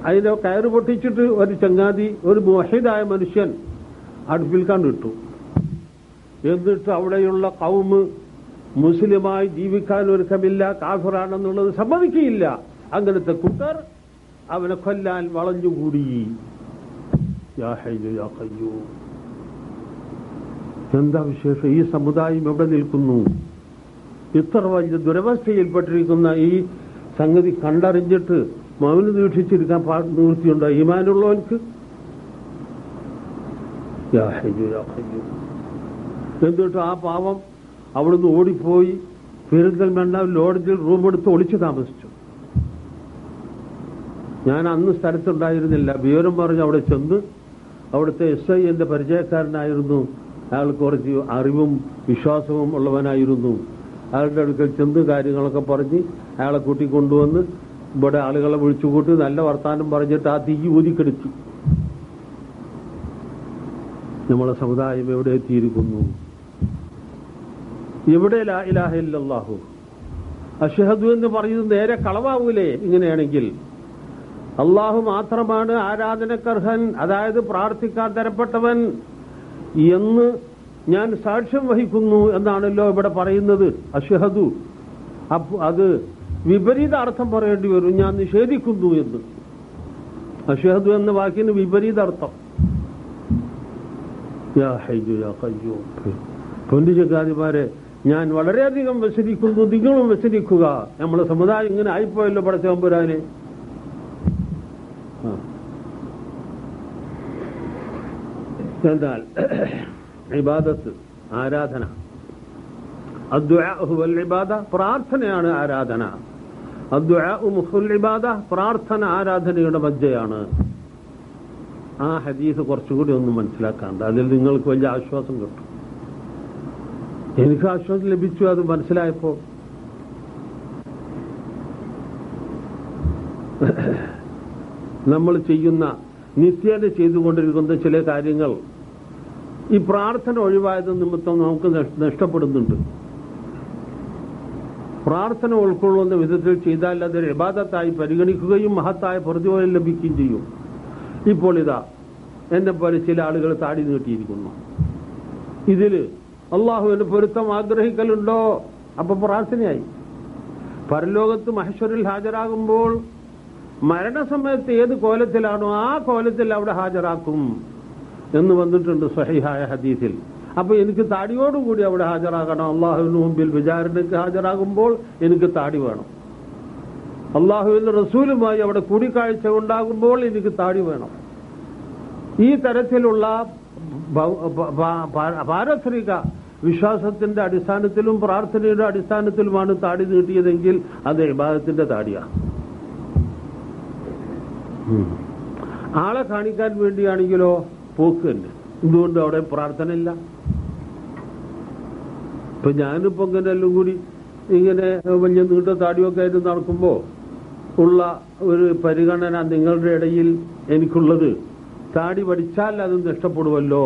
അതിന്റെ കയറ് പൊട്ടിച്ചിട്ട് ഒരു ചങ്ങാതി, ഒരു മുവഹിദായ മനുഷ്യൻ അടുപ്പിൽ കണ്ടിട്ടു. എന്നിട്ട് അവിടെയുള്ള കൗമ് മുസ്ലിമായി ജീവിക്കാൻ ഒരുക്കമില്ല, കാഫിറാണെന്നുള്ളത് സമ്മതിക്കുകയില്ല. അങ്ങനത്തെ കൂട്ടർ അവനെ കൊല്ലാൻ വളഞ്ഞുകൂടി. യാ ഹയ്യു യാ ഖയ്യൂം. എന്താ വിശേഷം? ഈ സമുദായം എവിടെ നിൽക്കുന്നു? ഇത്ര വലിയ ദുരവസ്ഥയിൽപ്പെട്ടിരിക്കുന്ന ഈ സംഗതി കണ്ടറിഞ്ഞിട്ട് മൗനം ദീക്ഷിച്ചിരിക്കാൻ നിവൃത്തിയുണ്ടോ ഈമാനുള്ളവർക്ക്? യാ ഹയ്യു യാ ഖയ്യൂം. എന്നിട്ട് ആ പാവം അവിടുന്ന് ഓടിപ്പോയി പെരിന്തൽമണ്ണ ലോഡ്ജിൽ റൂമെടുത്ത് ഒളിച്ചു താമസിച്ചു. ഞാൻ അന്ന് സ്ഥലത്തുണ്ടായിരുന്നില്ല. വിവരം പറഞ്ഞ് അവിടെ ചെന്ന് അവിടുത്തെ SI എന്റെ പരിചയക്കാരനായിരുന്നു. അയാൾ കുറച്ച് അറിവും വിശ്വാസവും ഉള്ളവനായിരുന്നു. അയാളുടെ അടുക്കൽ ചെന്ന് കാര്യങ്ങളൊക്കെ പറഞ്ഞ് അയാളെ കൂട്ടിക്കൊണ്ടുവന്ന് ഇവിടെ ആളുകളെ വിളിച്ചുകൂട്ടി നല്ല വർത്താനം പറഞ്ഞിട്ട് ആ തീ ഊതിക്കെടുത്തി. നമ്മളെ സമുദായം എവിടെ എത്തിയിരിക്കുന്നു? എവിടെ ലാ ഇലാഹ ഇല്ലല്ലാഹു അഷ്ഹദു എന്ന് പറയുന്നത് നേരെ കളവാവൂലേ ഇങ്ങനെയാണെങ്കിൽ? അള്ളാഹു മാത്രമാണ് ആരാധനക്കർഹൻ, അതായത് പ്രാർത്ഥിക്കാൻ തരപ്പെട്ടവൻ എന്ന് ഞാൻ സാക്ഷ്യം വഹിക്കുന്നു എന്നാണല്ലോ ഇവിടെ പറയുന്നത്. അഷ്ഹദു. അത് വിപരീത അർത്ഥം പറയേണ്ടി വരും, ഞാൻ നിഷേധിക്കുന്നു എന്ന്. അഷ്ഹദു എന്ന വാക്കിന് വിപരീത അർത്ഥം. യാ ഹയ്യു യാ ഖയ്യൂം. പൊന്നു ചങ്ങാതിമാരെ, ഞാൻ വളരെയധികം വ്യസനിക്കുന്നു, നിങ്ങളും വ്യസനിക്കുക. നമ്മളെ സമുദായം ഇങ്ങനെ ആയിപ്പോയല്ലോ പടച്ചതമ്പുരാനെ. എന്നാൽ ഇബാദത്ത്, ആരാധന, അദ്ദുആഉ വൽ ഇബാദ, പ്രാർത്ഥനയാണ് ആരാധന. അദ്ദുആഉ മുഖുൽ ഇബാദ, പ്രാർത്ഥന ആരാധനയുടെ മജ്ജയാണ്. ആ ഹദീസ് കുറച്ചുകൂടി ഒന്ന് മനസ്സിലാക്കാണ്ട്, അതിൽ നിങ്ങൾക്ക് വലിയ ആശ്വാസം കിട്ടും. എനിക്ക് ആശ്വാസം ലഭിച്ചു അത് മനസ്സിലായപ്പോൾ. നമ്മൾ ചെയ്യുന്ന നിത്യേന ചെയ്തുകൊണ്ടിരിക്കുന്ന ചില കാര്യങ്ങൾ ഈ പ്രാർത്ഥന ഒഴിവായത് നിമിത്തം നമുക്ക് നഷ്ടപ്പെടുന്നുണ്ട്. പ്രാർത്ഥന ഉൾക്കൊള്ളുന്ന വിധത്തിൽ ചെയ്താൽ അതൊരു ഇബാദത്തായി പരിഗണിക്കുകയും മഹത്തായ പ്രതിഫലം ലഭിക്കുകയും ചെയ്യും. ഇപ്പോൾ ഇതാ എന്നെ പോലെ ചില ആളുകൾ താടി നീട്ടിയിരിക്കുന്നു. ഇതില് അള്ളാഹുവിന്റെ പൊരുത്തം ആഗ്രഹിക്കലുണ്ടോ? അപ്പൊ പ്രാർത്ഥനയായി. പരലോകത്ത് മഹ്ശറിൽ ഹാജരാകുമ്പോൾ മരണസമയത്ത് ഏത് കോലത്തിലാണോ ആ കോലത്തിൽ അവിടെ ഹാജരാക്കും എന്ന് വന്നിട്ടുണ്ട് സ്വഹീഹായ ഹദീസിൽ. അപ്പൊ എനിക്ക് താടിയോടുകൂടി അവിടെ ഹാജരാകണം. അള്ളാഹുവിന് മുമ്പിൽ വിചാരണയ്ക്ക് ഹാജരാകുമ്പോൾ എനിക്ക് താടി വേണം. അള്ളാഹുവിന്റെ റസൂലുമായി അവിടെ കൂടിക്കാഴ്ച ഉണ്ടാകുമ്പോൾ എനിക്ക് താടി വേണം. ഈ തരത്തിലുള്ള പാരസ്പരിക വിശ്വാസത്തിന്റെ അടിസ്ഥാനത്തിലും പ്രാർത്ഥനയുടെ അടിസ്ഥാനത്തിലുമാണ് താടി നീട്ടിയതെങ്കിൽ അത് ഇബാദത്തിന്റെ താടിയാണ്. ആളെ കാണിക്കാൻ വേണ്ടിയാണെങ്കിലോ പോക്ക് തന്നെ. എന്തുകൊണ്ട് അവിടെ പ്രാർത്ഥന ഇല്ല? ഇപ്പൊ ഞാനിപ്പോ ഇങ്ങനെ എല്ലാം കൂടി ഇങ്ങനെ വലിയ നീണ്ട താടിയൊക്കെ ആയിട്ട് നടക്കുമ്പോ ഉള്ള ഒരു പരിഗണന നിങ്ങളുടെ ഇടയിൽ എനിക്കുള്ളത് താടി പഠിച്ചാൽ അത് നഷ്ടപ്പെടുമല്ലോ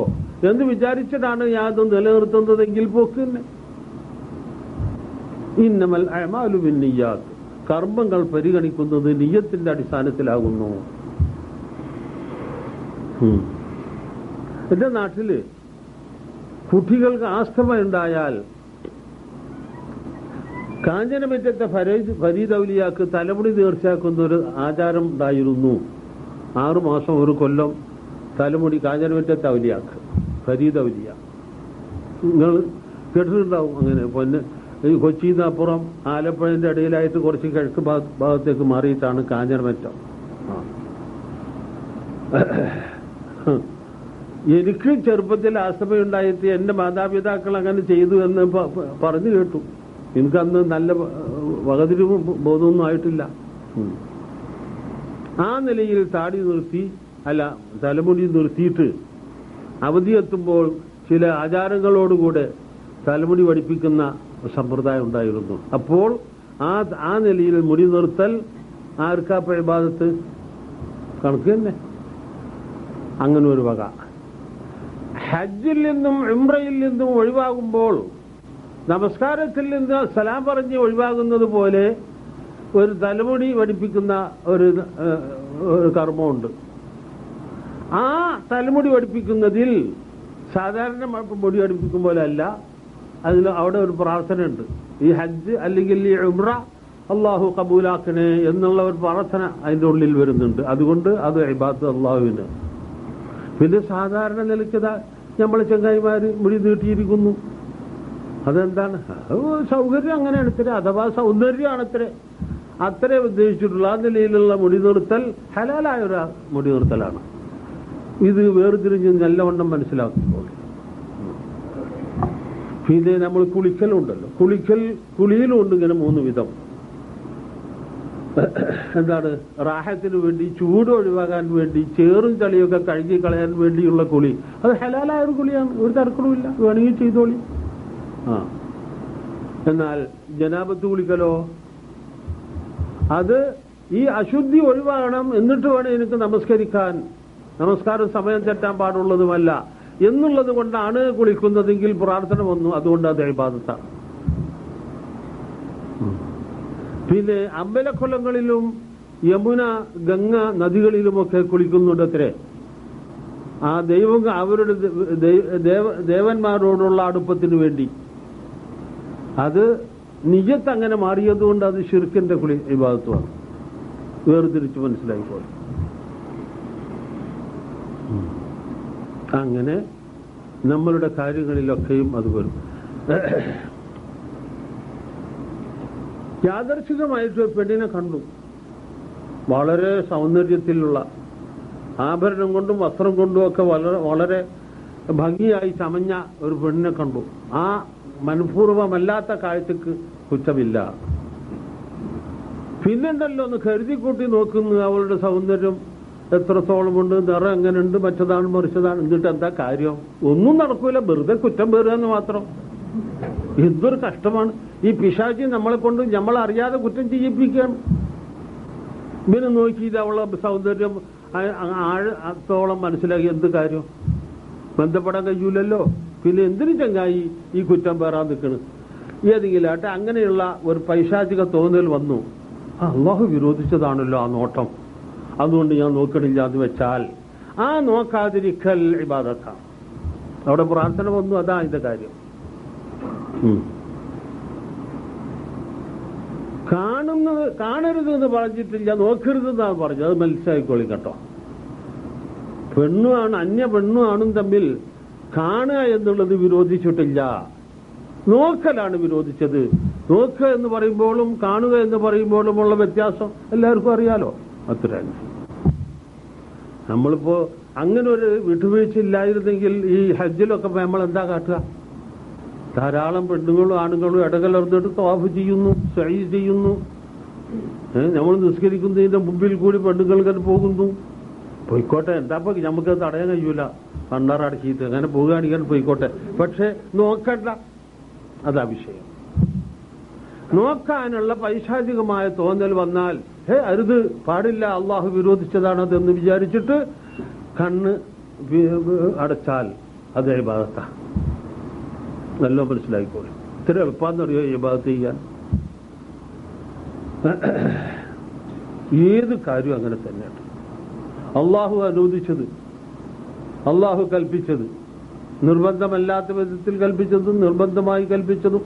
എന്ന് വിചാരിച്ചിട്ടാണ് ഞാൻ അത് നിലനിർത്തുന്നതെങ്കിൽ പോക്ക് തന്നെ. ഇന്നമൽ അഅ്മാലു ബിന്നിയ്യാത്ത്, കർമ്മങ്ങൾ പരിഗണിക്കുന്നത് നിയ്യത്തിന്റെ അടിസ്ഥാനത്തിലാകുന്നു. എന്റെ നാട്ടില് കുട്ടികൾക്ക് ആസ്തമ ഉണ്ടായാൽ കാഞ്ചനമറ്റത്തെ ഫരീദ് ഔലിയാക്ക് തലമുടി നേർച്ചയാക്കുന്ന ഒരു ആചാരം ഉണ്ടായിരുന്നു. 6 മാസം 1 കൊല്ലം തലമുടി കാഞ്ചനമറ്റത്തെ ഔലിയാക്ക് ഫരീദ് ഔലിയ. നിങ്ങൾ കേട്ടിട്ടുണ്ടാവും. അങ്ങനെ പൊന്നെ കൊച്ചിയിൽ നിന്ന് അപ്പുറം ആലപ്പുഴന്റെ ഇടയിലായിട്ട് കുറച്ച് കിഴക്ക് ഭാഗത്തേക്ക് മാറിയിട്ടാണ് കാഞ്ചനമറ്റം. എനിക്ക് ചെറുപ്പത്തിൽ ആസ്തമയുണ്ടായിട്ട് എന്റെ മാതാപിതാക്കൾ അങ്ങനെ ചെയ്തു എന്ന് പറഞ്ഞു കേട്ടു. എനിക്കന്ന് നല്ല വകതിരിവും ബോധമൊന്നും ആയിട്ടില്ല. ആ നിലയിൽ താടി നിർത്തി തലമുടി നിർത്തിയിട്ട് അവധിയെത്തുമ്പോൾ ചില ആചാരങ്ങളോടുകൂടെ തലമുടി പഠിപ്പിക്കുന്ന സമ്പ്രദായം ഉണ്ടായിരുന്നു. അപ്പോൾ ആ നിലയിൽ മുടി നിർത്തൽ ആർക്കാ ഇബാദത്ത്? കണക്ക് തന്നെ. അങ്ങനെ ഒരു വക. ഹജ്ജിൽ നിന്നും ഉംറയിൽ നിന്നും ഒഴിവാകുമ്പോൾ നമസ്കാരത്തിൽ നിന്ന് സലാം പറഞ്ഞ് ഒഴിവാകുന്നത് പോലെ ഒരു തലമുടി പഠിപ്പിക്കുന്ന ഒരു കർമ്മമുണ്ട്. ആ തലമുടി പഠിപ്പിക്കുന്നതിൽ സാധാരണ മുടി പഠിപ്പിക്കും പോലെ അല്ല. അതിൽ അവിടെ ഒരു പ്രാർത്ഥനയുണ്ട്. ഈ ഹജ്ജ് അല്ലെങ്കിൽ ഈ ഉംറ അള്ളാഹു കബൂലാക്കണേ എന്നുള്ള ഒരു പ്രാർത്ഥന അതിൻ്റെ ഉള്ളിൽ വരുന്നുണ്ട്. അതുകൊണ്ട് അത് ഇബാദത്ത് അള്ളാഹുവിന്. പിന്നെ സാധാരണ നിലയ്ക്കതാ നമ്മൾ ചങ്ങായിമാര് മുടി നീട്ടിയിരിക്കുന്നു. അതെന്താണ്? സൗകര്യം അങ്ങനെയാണ് ഇത്ര, അഥവാ സൗന്ദര്യമാണ് ഇത്ര. അത്രേ ഉദ്ദേശിച്ചിട്ടുള്ള ആ നിലയിലുള്ള മുടി നിർത്തൽ ഹലാലായ ഒരു മുടി നിർത്തലാണ്. ഇത് വേർതിരിഞ്ഞ് നല്ലവണ്ണം മനസ്സിലാക്കുമ്പോൾ പിന്നെ നമ്മൾ കുളിക്കലുണ്ടല്ലോ. കുളിയിലുണ്ട് ഇങ്ങനെ 3 വിധം. എന്താണ്? റാഹത്തിന് വേണ്ടി, ചൂട് ഒഴിവാക്കാൻ വേണ്ടി, ചേറും ചളിയൊക്കെ കഴുകി കളയാൻ വേണ്ടിയുള്ള കുളി. അത് ഹലാലായ ഒരു കുളിയാണ്, ഒരു തർക്കവുമില്ല, വേണമെങ്കിൽ ചെയ്തോളി. എന്നാൽ ജനാബത്ത് കുളിക്കലോ അത് ഈ അശുദ്ധി ഒഴിവാകണം, എന്നിട്ട് വേണം എനിക്ക് നമസ്കരിക്കാൻ, നമസ്കാരം സമയം തെറ്റാൻ പാടുള്ളതുമല്ല എന്നുള്ളത് കൊണ്ടാണ് കുളിക്കുന്നതെങ്കിൽ പ്രാർത്ഥന വന്നു. അതുകൊണ്ട് അത് ഇബാദത്താണ്. പിന്നെ അമ്പലക്കുളങ്ങളിലും യമുന, ഗംഗ നദികളിലുമൊക്കെ കുളിക്കുന്നുണ്ട് അത്രേ. ആ അവരുടെ ദേവന്മാരോടുള്ള അടുപ്പത്തിന് വേണ്ടി. അത് നിയ്യത്ത് അങ്ങനെ മാറിയതുകൊണ്ട് അത് ശിർക്കിന്റെ ഇബാദത്തുമാണ്. വേർതിരിച്ച് മനസ്സിലായിക്കോളും. അങ്ങനെ നമ്മളുടെ കാര്യങ്ങളിലൊക്കെയും അത് വരും. യാദർശികമായിട്ട് പെണ്ണിനെ കണ്ടു. വളരെ സൗന്ദര്യത്തിലുള്ള, ആഭരണം കൊണ്ടും വസ്ത്രം കൊണ്ടും ഒക്കെ വളരെ ഭംഗിയായി ചമഞ്ഞ ഒരു പെണ്ണിനെ കണ്ടു. ആ മനഃപൂർവമല്ലാത്ത കാഴ്ചക്ക് കുറ്റമില്ല. പിന്നെന്തല്ലോ ഒന്ന് കരുതിക്കൂട്ടി നോക്കുന്നു അവളുടെ സൗന്ദര്യം എത്രത്തോളമുണ്ട്, നിറം എങ്ങനെയുണ്ട്, മറ്റതാണ് മറിച്ചതാണ്. എന്നിട്ട് എന്താ കാര്യം? ഒന്നും നടക്കൂല, വെറുതെ കുറ്റം പേറുക എന്ന് മാത്രം. എന്തൊരു കഷ്ടമാണ്. ഈ പിശാചി നമ്മളെ കൊണ്ട് നമ്മളറിയാതെ കുറ്റം ചെയ്യിപ്പിക്കുകയാണ്. ഇവനെ നോക്കിയിട്ട് അവളെ സൗന്ദര്യം ആഴത്തോളം മനസ്സിലാക്കി എന്ത് കാര്യം? ബന്ധപ്പെടാൻ കഴിയൂലല്ലോ. പിന്നെ എന്തിനു ചങ്ങായി ഈ കുറ്റം പേറാൻ നിൽക്കണ്? ഏതെങ്കിലും ആട്ടെ അങ്ങനെയുള്ള ഒരു പൈശാചിക തോന്നൽ വന്നു. അള്ളാഹു വിരോധിച്ചതാണല്ലോ ആ നോട്ടം, അതുകൊണ്ട് ഞാൻ നോക്കണില്ല എന്ന് വെച്ചാൽ ആ നോക്കാതിരിക്കൽ ഇബാദത്താണ്. അവിടെ പ്രാർത്ഥന വന്നു, അതാ അതിന്റെ കാര്യം. കാണരുത് എന്ന് പറഞ്ഞിട്ടില്ല, നോക്കരുതെന്നാണ് പറഞ്ഞത്. അത് മനസ്സിലായിക്കോളി കേട്ടോ. പെണ്ണുമാണ്, അന്യ പെണ്ണും തമ്മിൽ കാണുക എന്നുള്ളത് വിരോധിച്ചിട്ടില്ല, നോക്കലാണ് വിരോധിച്ചത്. നോക്കുക എന്ന് പറയുമ്പോഴും കാണുക എന്ന് പറയുമ്പോഴുമുള്ള വ്യത്യാസം എല്ലാവർക്കും അറിയാലോ. അത്ര നമ്മളിപ്പോ അങ്ങനെ ഒരു വിട്ടുവീഴ്ച ഇല്ലായിരുന്നെങ്കിൽ ഈ ഹജ്ജിലൊക്കെ നമ്മൾ എന്താ കാട്ടുക? ധാരാളം പെണ്ണുങ്ങളും ആണുങ്ങളും ഇടകലർന്നിട്ട് തവാഫ് ചെയ്യുന്നു, സഈ ചെയ്യുന്നു. നമ്മൾ നിസ്കരിക്കുന്നതിന്റെ മുമ്പിൽ കൂടി പെണ്ണുങ്ങൾ ഇങ്ങനെ പോകുന്നു. പോയിക്കോട്ടെ, എന്താ നമുക്ക് തടയാൻ കഴിയൂല, കണ്ണാറടച്ചിട്ട് അങ്ങനെ പോകുകയാണെങ്കിൽ പോയിക്കോട്ടെ. പക്ഷെ നോക്കണ്ട, അതാ വിഷയം. നോക്കാനുള്ള പൈശാചികമായ തോന്നൽ വന്നാൽ അരുത്, പാടില്ല, അള്ളാഹു വിരോധിച്ചതാണതെന്ന് വിചാരിച്ചിട്ട് കണ്ണ് അടച്ചാൽ അത് ഇബാദത്താ. നല്ല മനസ്സിലായിക്കോളെ. ഇത്ര എളുപ്പാന്നറിയോ ഇബാദത്ത് ചെയ്യാൻ? ഏത് കാര്യം അങ്ങനെ തന്നെയാണ്. അള്ളാഹു അനുവദിച്ചത്, അള്ളാഹു കൽപ്പിച്ചത്, നിർബന്ധമല്ലാത്ത വിധത്തിൽ കൽപ്പിച്ചതും നിർബന്ധമായി കൽപ്പിച്ചതും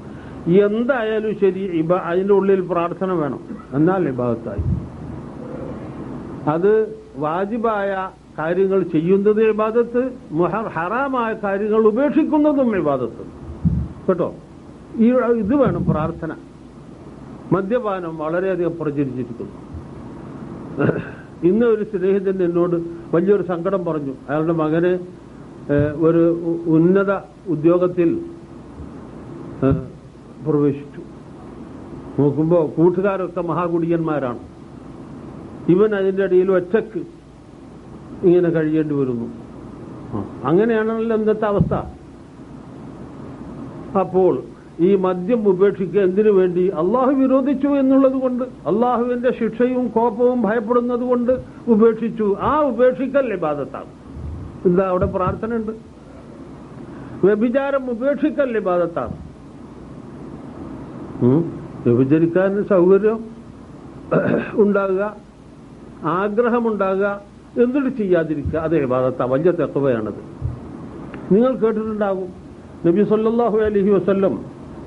എന്തായാലും ശരി, അതിൻ്റെ ഉള്ളിൽ പ്രാർത്ഥന വേണം, എന്നാൽ ഇബാദത്തായി. അത് വാജിബായ കാര്യങ്ങൾ ചെയ്യുന്നത് ഇബാദത്ത്, ഹറാമായ കാര്യങ്ങൾ ഉപേക്ഷിക്കുന്നതും ഇബാദത്ത് കേട്ടോ. ഇത് വേണം പ്രാർത്ഥന. മദ്യപാനം വളരെയധികം പ്രചരിച്ചിരിക്കുന്നു. ഇന്ന് ഒരു സ്നേഹിതൻ എന്നോട് വലിയൊരു സങ്കടം പറഞ്ഞു. അയാളുടെ മകന് ഒരു ഉന്നത ഉദ്യോഗത്തിൽ പ്രവേശിച്ചു. നോക്കുമ്പോൾ കൂട്ടുകാരൊക്കെ മഹാകുടിയന്മാരാണ്. ഇവൻ അതിൻ്റെ ഇടയിൽ ഒറ്റക്ക് ഇങ്ങനെ കഴിയേണ്ടി വരുന്നു. അങ്ങനെയാണല്ലോ ഇന്നത്തെ അവസ്ഥ. അപ്പോൾ ഈ മദ്യം ഉപേക്ഷിക്കുക എന്തിനു വേണ്ടി? അള്ളാഹു വിരോധിച്ചു എന്നുള്ളത് കൊണ്ട്, അള്ളാഹുവിന്റെ ശിക്ഷയും കോപവും ഭയപ്പെടുന്നത് കൊണ്ട് ഉപേക്ഷിച്ചു. ആ ഉപേക്ഷിക്കൽ ഇബാദത്താണ്. എന്താ അവിടെ പ്രാർത്ഥന ഉണ്ട്. വ്യഭിചാരം ഉപേക്ഷിക്കൽ ഇബാദത്താണ്. വ്യഭിചരിക്കാൻ സൗകര്യം ഉണ്ടാകുക, ആഗ്രഹമുണ്ടാകുക, എന്നിട്ട് ചെയ്യാതിരിക്കുക, അത് ഇബാദത്താണ്. വലിയ തഖ്വയാണത്. നിങ്ങൾ കേട്ടിട്ടുണ്ടാകും, നബി സല്ലല്ലാഹു അലൈഹി വസല്ലം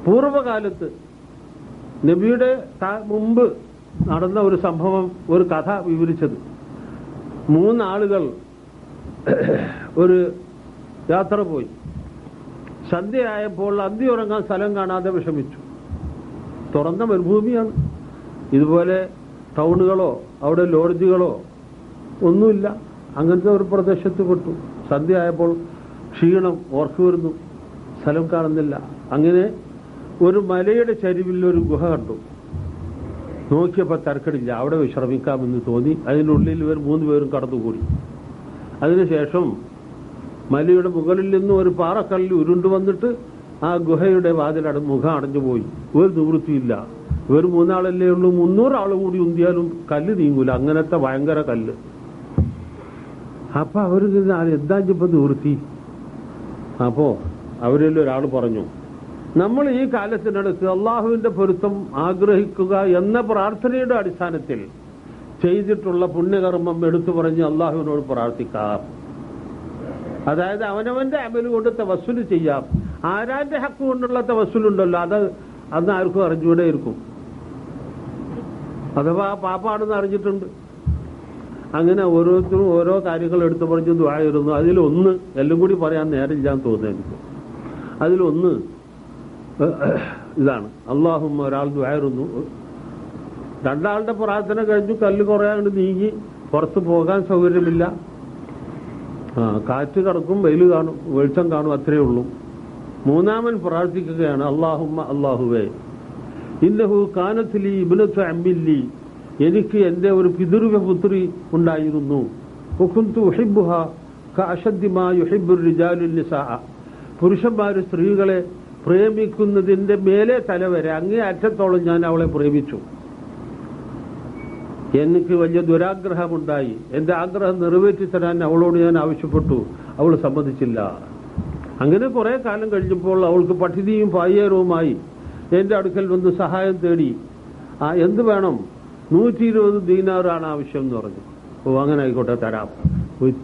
പൂർവ്വകാലത്ത് നബിയുടെ മുമ്പ് നടന്ന ഒരു സംഭവം, ഒരു കഥ വിവരിച്ചത്. 3 ആളുകൾ ഒരു യാത്ര പോയി. സന്ധ്യയായപ്പോൾ അന്തി ഉറങ്ങാൻ സ്ഥലം കാണാതെ വിഷമിച്ചു. തുറന്ന മരുഭൂമിയാണ്. ഇതുപോലെ ടൗണുകളോ അവിടെ ലോഡ്ജുകളോ ഒന്നുമില്ല. അങ്ങനത്തെ ഒരു പ്രദേശത്ത് പെട്ടു. സന്ധ്യയായപ്പോൾ ക്ഷീണം ഓർക്കു വരുന്നു, സ്ഥലം കാണുന്നില്ല. അങ്ങനെ ഒരു മലയുടെ ചരിവിൽ ഒരു ഗുഹ കണ്ടു. നോക്കിയപ്പോൾ തരക്കടില്ല, അവിടെ വിശ്രമിക്കാമെന്ന് തോന്നി. അതിനുള്ളിൽ ഇവർ 3 പേരും കടന്നുകൂടി. അതിനുശേഷം മലയുടെ മുകളിൽ നിന്ന് ഒരു പാറക്കല്ല് ഉരുണ്ടു വന്നിട്ട് ആ ഗുഹയുടെ മുഖം അടഞ്ഞുപോയി. ഒരു നിവൃത്തിയില്ല. ഇവർ 3 ആളല്ലേ ഉള്ളൂ, 300 ആൾ കൂടി ഉന്തിയാലും കല്ല് നീങ്ങൂല. അങ്ങനത്തെ ഭയങ്കര കല്ല്. അപ്പൊ അവർ എന്താ ഇപ്പൊ നിവൃത്തി? അപ്പോ അവരിൽ ഒരാൾ പറഞ്ഞു, നമ്മൾ ഈ കാലത്തിനടുത്ത് അള്ളാഹുവിന്റെ പൊരുത്തം ആഗ്രഹിക്കുക എന്ന പ്രാർത്ഥനയുടെ അടിസ്ഥാനത്തിൽ ചെയ്തിട്ടുള്ള പുണ്യകർമ്മം എടുത്തു പറഞ്ഞ് അള്ളാഹുവിനോട് പ്രാർത്ഥിക്കാം. അതായത് അവനവന്റെ അമല് കൊണ്ട് തവസ്സുല് ചെയ്യാം. ആരാന്റെ ഹക്ക് കൊണ്ടുള്ള തവസ്സുലുണ്ടല്ലോ, അത് അന്ന് ആർക്കും അറിഞ്ഞൂടെ ഇരിക്കും, അഥവാ പാപ്പാണെന്ന് അറിഞ്ഞിട്ടുണ്ട്. അങ്ങനെ ഓരോരുത്തരും ഓരോ കാര്യങ്ങൾ എടുത്തു പറഞ്ഞ് ദുആയിരുന്നു. അതിലൊന്ന്, എല്ലാം കൂടി പറയാൻ നേരമില്ലാന്ന് തോന്നുന്നു എനിക്ക്. അതിലൊന്ന് ഇതാണ്, അല്ലാഹുമ്മ, ഒരാൾ ദുആയിരുന്നു. 2 ആളുടെ പ്രാർത്ഥന കഴിഞ്ഞു, കല്ല് കുറേ അങ്ങോട്ട് നീങ്ങി, പുറത്ത് പോകാൻ സൗകര്യമില്ല. കാറ്റ് കടക്കും, വെയിൽ കാണും, വെളിച്ചം കാണും, അത്രയേ ഉള്ളൂ. 3-മൻ പ്രാർത്ഥിക്കുകയാണ്, അല്ലാഹുമ്മ, അല്ലാഹുവേ, ഇന്നഹു കാനത്ത് ലീ ഇബ്നത്തു അമ്മില്ലി, എനിക്ക് എൻ്റെ ഒരു പിതൃവ്യ പുത്രി ഉണ്ടായിരുന്നു. വകുന്തു ഉഹിബ്ബുഹാ കഅശദ്ദി മാ യുഹിബ്ബു റിജാലു നിസാഅ, പുരുഷന്മാർ സ്ത്രീകളെ പ്രേമിക്കുന്നതിന്റെ മേലെ തലവരെ അങ്ങേ അറ്റത്തോളം ഞാൻ അവളെ പ്രേമിച്ചു. എനിക്ക് വലിയ ദുരാഗ്രഹമുണ്ടായി. എന്റെ ആഗ്രഹം നിറവേറ്റി തരാൻ അവളോട് ഞാൻ ആവശ്യപ്പെട്ടു, അവൾ സമ്മതിച്ചില്ല. അങ്ങനെ കുറെ കാലം കഴിഞ്ഞപ്പോൾ അവൾക്ക് പട്ടിണിയും പായേരവുമായി എന്റെ അടുക്കൽ വന്ന് സഹായം തേടി. എന്ത് വേണം? 120 ദീനാറാണ് ആവശ്യം എന്ന് പറഞ്ഞു. ഓ, അങ്ങനെ ആയിക്കോട്ടെ, തരാം.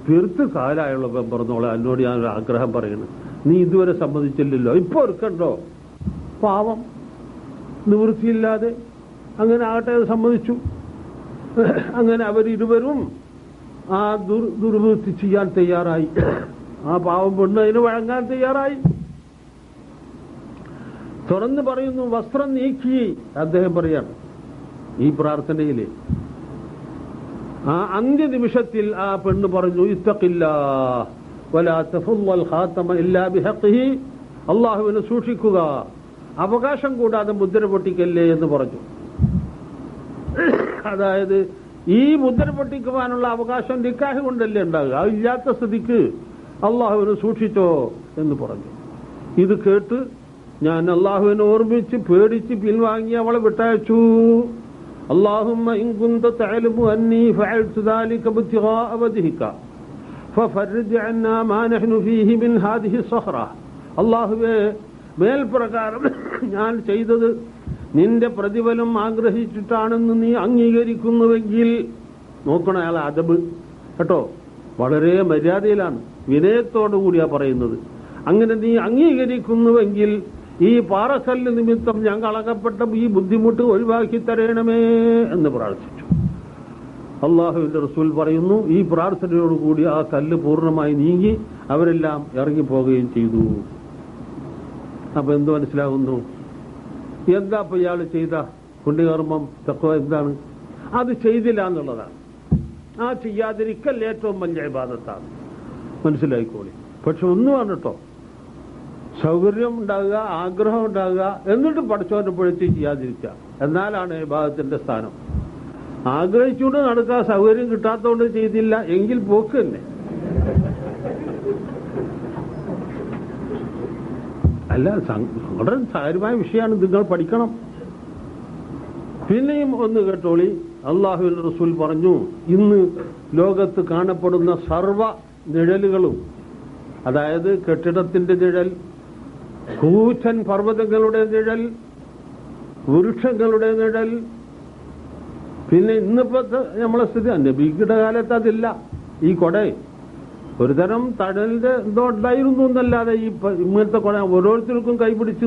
തീർത്ത് കാലായുള്ള പറഞ്ഞോളെ, എന്നോട് ഞാനൊരു ആഗ്രഹം പറയുന്നു, നീ ഇതുവരെ സമ്മതിച്ചില്ലല്ലോ, ഇപ്പൊ ഒരുക്കണ്ടോ? പാവം, നിവൃത്തിയില്ലാതെ അങ്ങനെ ആകട്ടെ, സമ്മതിച്ചു. അങ്ങനെ അവരിരുവരും ആ ദുർവൃത്തി ചെയ്യാൻ തയ്യാറായി. ആ പാവം പെണ്ണ് അതിന് വഴങ്ങാൻ തയ്യാറായി. തുറന്ന് പറയുന്നു, വസ്ത്രം നീക്കി. അദ്ദേഹം പറയാണ് ഈ പ്രാർത്ഥനയില് ആ അന്ത്യനിമിഷത്തിൽ ആ പെണ്ണ് പറഞ്ഞു, ഇത്തഖില്ലാഹ് വലാ തഫുൽ ഖാതമ ഇല്ലാ ബിഹഖിഹി, അല്ലാഹുവിനെ സൂക്ഷിക്കുക, അവകാശം കൂടാതെ മുദ്ര പൊട്ടിക്കല്ലേ എന്ന് പറഞ്ഞു. അതായത് ഈ മുദ്ര പൊട്ടിക്കുവാനുള്ള അവകാശം നിക്കാഹ് കൊണ്ടല്ലേ ഉണ്ടാകുക, അതില്ലാത്ത സ്ഥിതിക്ക് അള്ളാഹുവിനെ സൂക്ഷിച്ചോ എന്ന് പറഞ്ഞു. ഇത് കേട്ട് ഞാൻ അള്ളാഹുവിനെ ഓർമ്മിച്ച് പേടിച്ച് പിൻവാങ്ങി അവളെ വിട്ടയച്ചു. അല്ലാഹുമ്മ ഇൻ കുന്ത തഅലമു അന്നീ ഫഅൽതു ദാലിക ഇബ്തിഗാഅ വജ്ഹിക ഫഫർജ് അന്നാ മാ നഹ്നു ഫീഹി മിൻ ഹാദിഹി സഖറ. അല്ലാഹുവേ, മേൽപ്രകാരം ഞാൻ ചെയ്തത് നിന്റെ പ്രതിഫലം ആഗ്രഹിച്ചിട്ടാണെന്ന് നീ അംഗീകരിക്കുന്നുവെങ്കിൽ, നോക്കണം അയാൾ അദബ് കേട്ടോ, വളരെ മര്യാദയിലാണ്, വിനയത്തോടു കൂടിയാ പറയുന്നത്. അങ്ങനെ നീ അംഗീകരിക്കുന്നുവെങ്കിൽ ഈ പാറക്കല്ല് നിമിത്തം ഞങ്ങൾ അകപ്പെട്ട ഈ ബുദ്ധിമുട്ട് ഒഴിവാക്കി തരണമേ എന്ന് പ്രാർത്ഥിച്ചു. അള്ളാഹുവിന്റെ റസൂൽ പറയുന്നു, ഈ പ്രാർത്ഥനയോടുകൂടി ആ കല്ല് പൂർണ്ണമായി നീങ്ങി അവരെല്ലാം ഇറങ്ങിപ്പോവുകയും ചെയ്തു. അപ്പൊ എന്ത് മനസ്സിലാകുന്നു? എന്താ ഇപ്പൊ ഇയാൾ ചെയ്ത പുണ്യകർമ്മം, തഖ്വ എന്താണ്? അത് ചെയ്തില്ല എന്നുള്ളതാണ്. ആ ചെയ്യാതിരിക്കൽ ഏറ്റവും വലിയ ഇബാദത്താണ്, മനസ്സിലായിക്കോളി. പക്ഷെ ഒന്നുമാണ് കേട്ടോ, സൗകര്യം ഉണ്ടാകുക, ആഗ്രഹം ഉണ്ടാകുക, എന്നിട്ട് പഠിച്ചവന്റെ പൊഴിച്ച് ചെയ്യാതിരിക്കുക, എന്നാലാണ് ഇബാദത്തിന്റെ സ്ഥാനം. ആഗ്രഹിച്ചുകൊണ്ട് നടക്കുക, സൗകര്യം കിട്ടാത്തതുകൊണ്ട് ചെയ്തില്ല എങ്കിൽ പോക്ക് തന്നെ. അല്ല, വളരെ സാരമായ വിഷയമാണ്, നിങ്ങൾ പഠിക്കണം. പിന്നെയും ഒന്ന് കേട്ടോളി, അള്ളാഹുവിന്റെ റസൂൽ പറഞ്ഞു, ഇന്ന് ലോകത്ത് കാണപ്പെടുന്ന സർവ നിഴലുകളും, അതായത് കെട്ടിടത്തിന്റെ നിഴൽ, കൂറ്റൻ പർവ്വതങ്ങളുടെ നിഴൽ, വൃക്ഷങ്ങളുടെ നിഴൽ, പിന്നെ ഇന്നിപ്പോ നമ്മളെ സ്ഥിതി നബിയുടെ കാലത്ത് അതില്ല. ഈ കൊട ഒരു തരം തണലിന്റെ എന്തോ ഉണ്ടായിരുന്നു എന്നല്ലാതെ ഈ ഇങ്ങനത്തെ കൊട ഓരോരുത്തർക്കും കൈപിടിച്ച്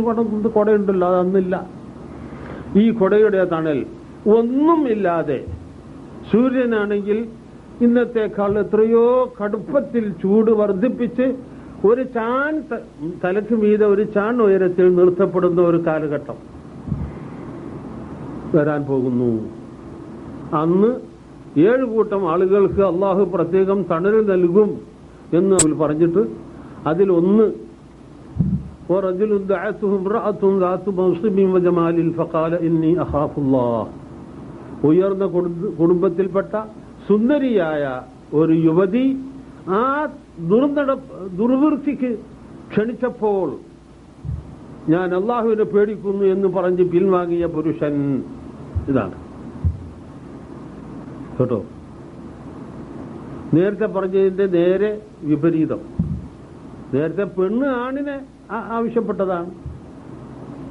കൊടയുണ്ടല്ലോ, അതൊന്നില്ല. ഈ കൊടയുടെ തണൽ ഒന്നും ഇല്ലാതെ, സൂര്യനാണെങ്കിൽ ഇന്നത്തേക്കാൾ എത്രയോ കടുപ്പത്തിൽ ചൂട് വർദ്ധിപ്പിച്ച് ഒരു ചാൺ തലക്ക് മീതെ ഒരു ചാൺ ഉയരത്തിൽ നിർത്തപ്പെടുന്ന ഒരു കാലഘട്ടം വരാൻ പോകുന്നു. അന്ന് 7 കൂട്ടം ആളുകൾക്ക് അള്ളാഹു പ്രത്യേകം തണൽ നൽകും എന്ന് അവർ പറഞ്ഞിട്ട് അതിലൊന്ന് ഉയർന്ന കുടുംബത്തിൽപ്പെട്ട സുന്ദരിയായ ഒരു യുവതി ആ ദുർവൃത്തിക്ക് ക്ഷണിച്ചപ്പോൾ ഞാൻ അള്ളാഹുവിനെ പേടിക്കുന്നു എന്ന് പറഞ്ഞ് പിൻവാങ്ങിയ പുരുഷൻ. ഇതാണ് കേട്ടോ, നേരത്തെ പറഞ്ഞതിന്റെ നേരെ വിപരീതം. നേരത്തെ പെണ്ണ് ആണിനെ ആവശ്യപ്പെട്ടതാണ്,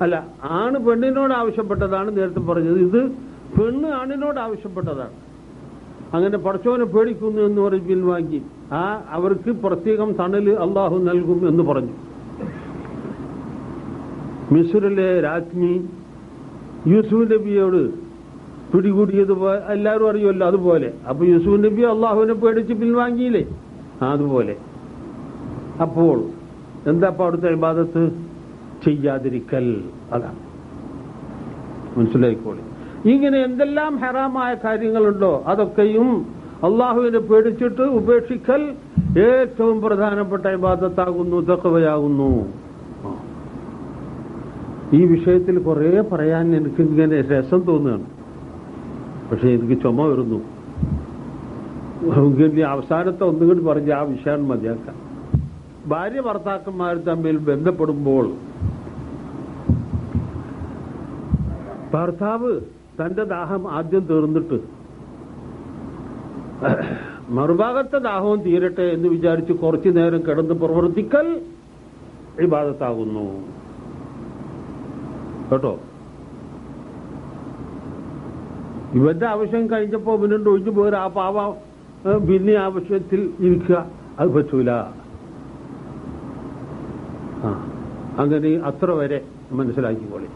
അല്ല ആണ് പെണ്ണിനോട് ആവശ്യപ്പെട്ടതാണ് നേരത്തെ പറഞ്ഞത്. ഇത് പെണ്ണ് ആണിനോട് ആവശ്യപ്പെട്ടതാണ്. അങ്ങനെ പടച്ചോനെ പേടിക്കുന്നു എന്ന് പറഞ്ഞ് പിൻവാങ്ങി. അവർക്ക് പ്രത്യേകം തണല് അള്ളാഹു നൽകും എന്ന് പറഞ്ഞു. മിസ്രിലെ രാജ്ഞി യൂസുഫ് നബിയോട് പിടികൂടിയതുപോലെ എല്ലാവരും അറിയുമല്ലോ, അതുപോലെ. അപ്പൊ യൂസുഫ് നബി അള്ളാഹുവിനെ പേടിച്ച് പിൻവാങ്ങിയില്ലേ, അതുപോലെ. അപ്പോൾ എന്താ അവിടുത്തെ ഇബാദത്ത്? ചെയ്യാതിരിക്കൽ. അതാണ്, മനസ്സിലായിക്കോളി. ഇങ്ങനെ എന്തെല്ലാം ഹറാമായ കാര്യങ്ങളുണ്ടോ അതൊക്കെയും അള്ളാഹുവിനെ പേടിച്ചിട്ട് ഉപേക്ഷിക്കൽ ഏറ്റവും പ്രധാനപ്പെട്ട ഇബാദത്താകുന്നു, തഖ്വയാകുന്നു. ഈ വിഷയത്തിൽ കുറെ പറയാൻ എനിക്ക് ഇങ്ങനെ രസം തോന്നുകയാണ്, പക്ഷെ എനിക്ക് ചുമ വരുന്നു. അവസാനത്തെ ഒന്നുകൂടി പറഞ്ഞ് ആ വിഷയം മതിയാക്കാം. ഭാര്യ ഭർത്താക്കന്മാർ തമ്മിൽ ബന്ധപ്പെടുമ്പോൾ ഭർത്താവ് തന്റെ ദാഹം ആദ്യം തീർന്നിട്ട് മറുഭാഗത്തെ ദാഹവും തീരട്ടെ എന്ന് വിചാരിച്ച് കുറച്ചു നേരം കിടന്ന് പ്രവർത്തിക്കൽ ഇബാദത്താകുന്നു കേട്ടോ. ഇവന്റെ ആവശ്യം കഴിഞ്ഞപ്പോ ഇവനുണ്ട് ഒഴിഞ്ഞു പോരാ, ആ പാവ പിന്നെ ആവശ്യത്തിൽ ഇരിക്കുക, അത് പറ്റൂല. അങ്ങനെ അത്ര വരെ മനസ്സിലാക്കിക്കോളി.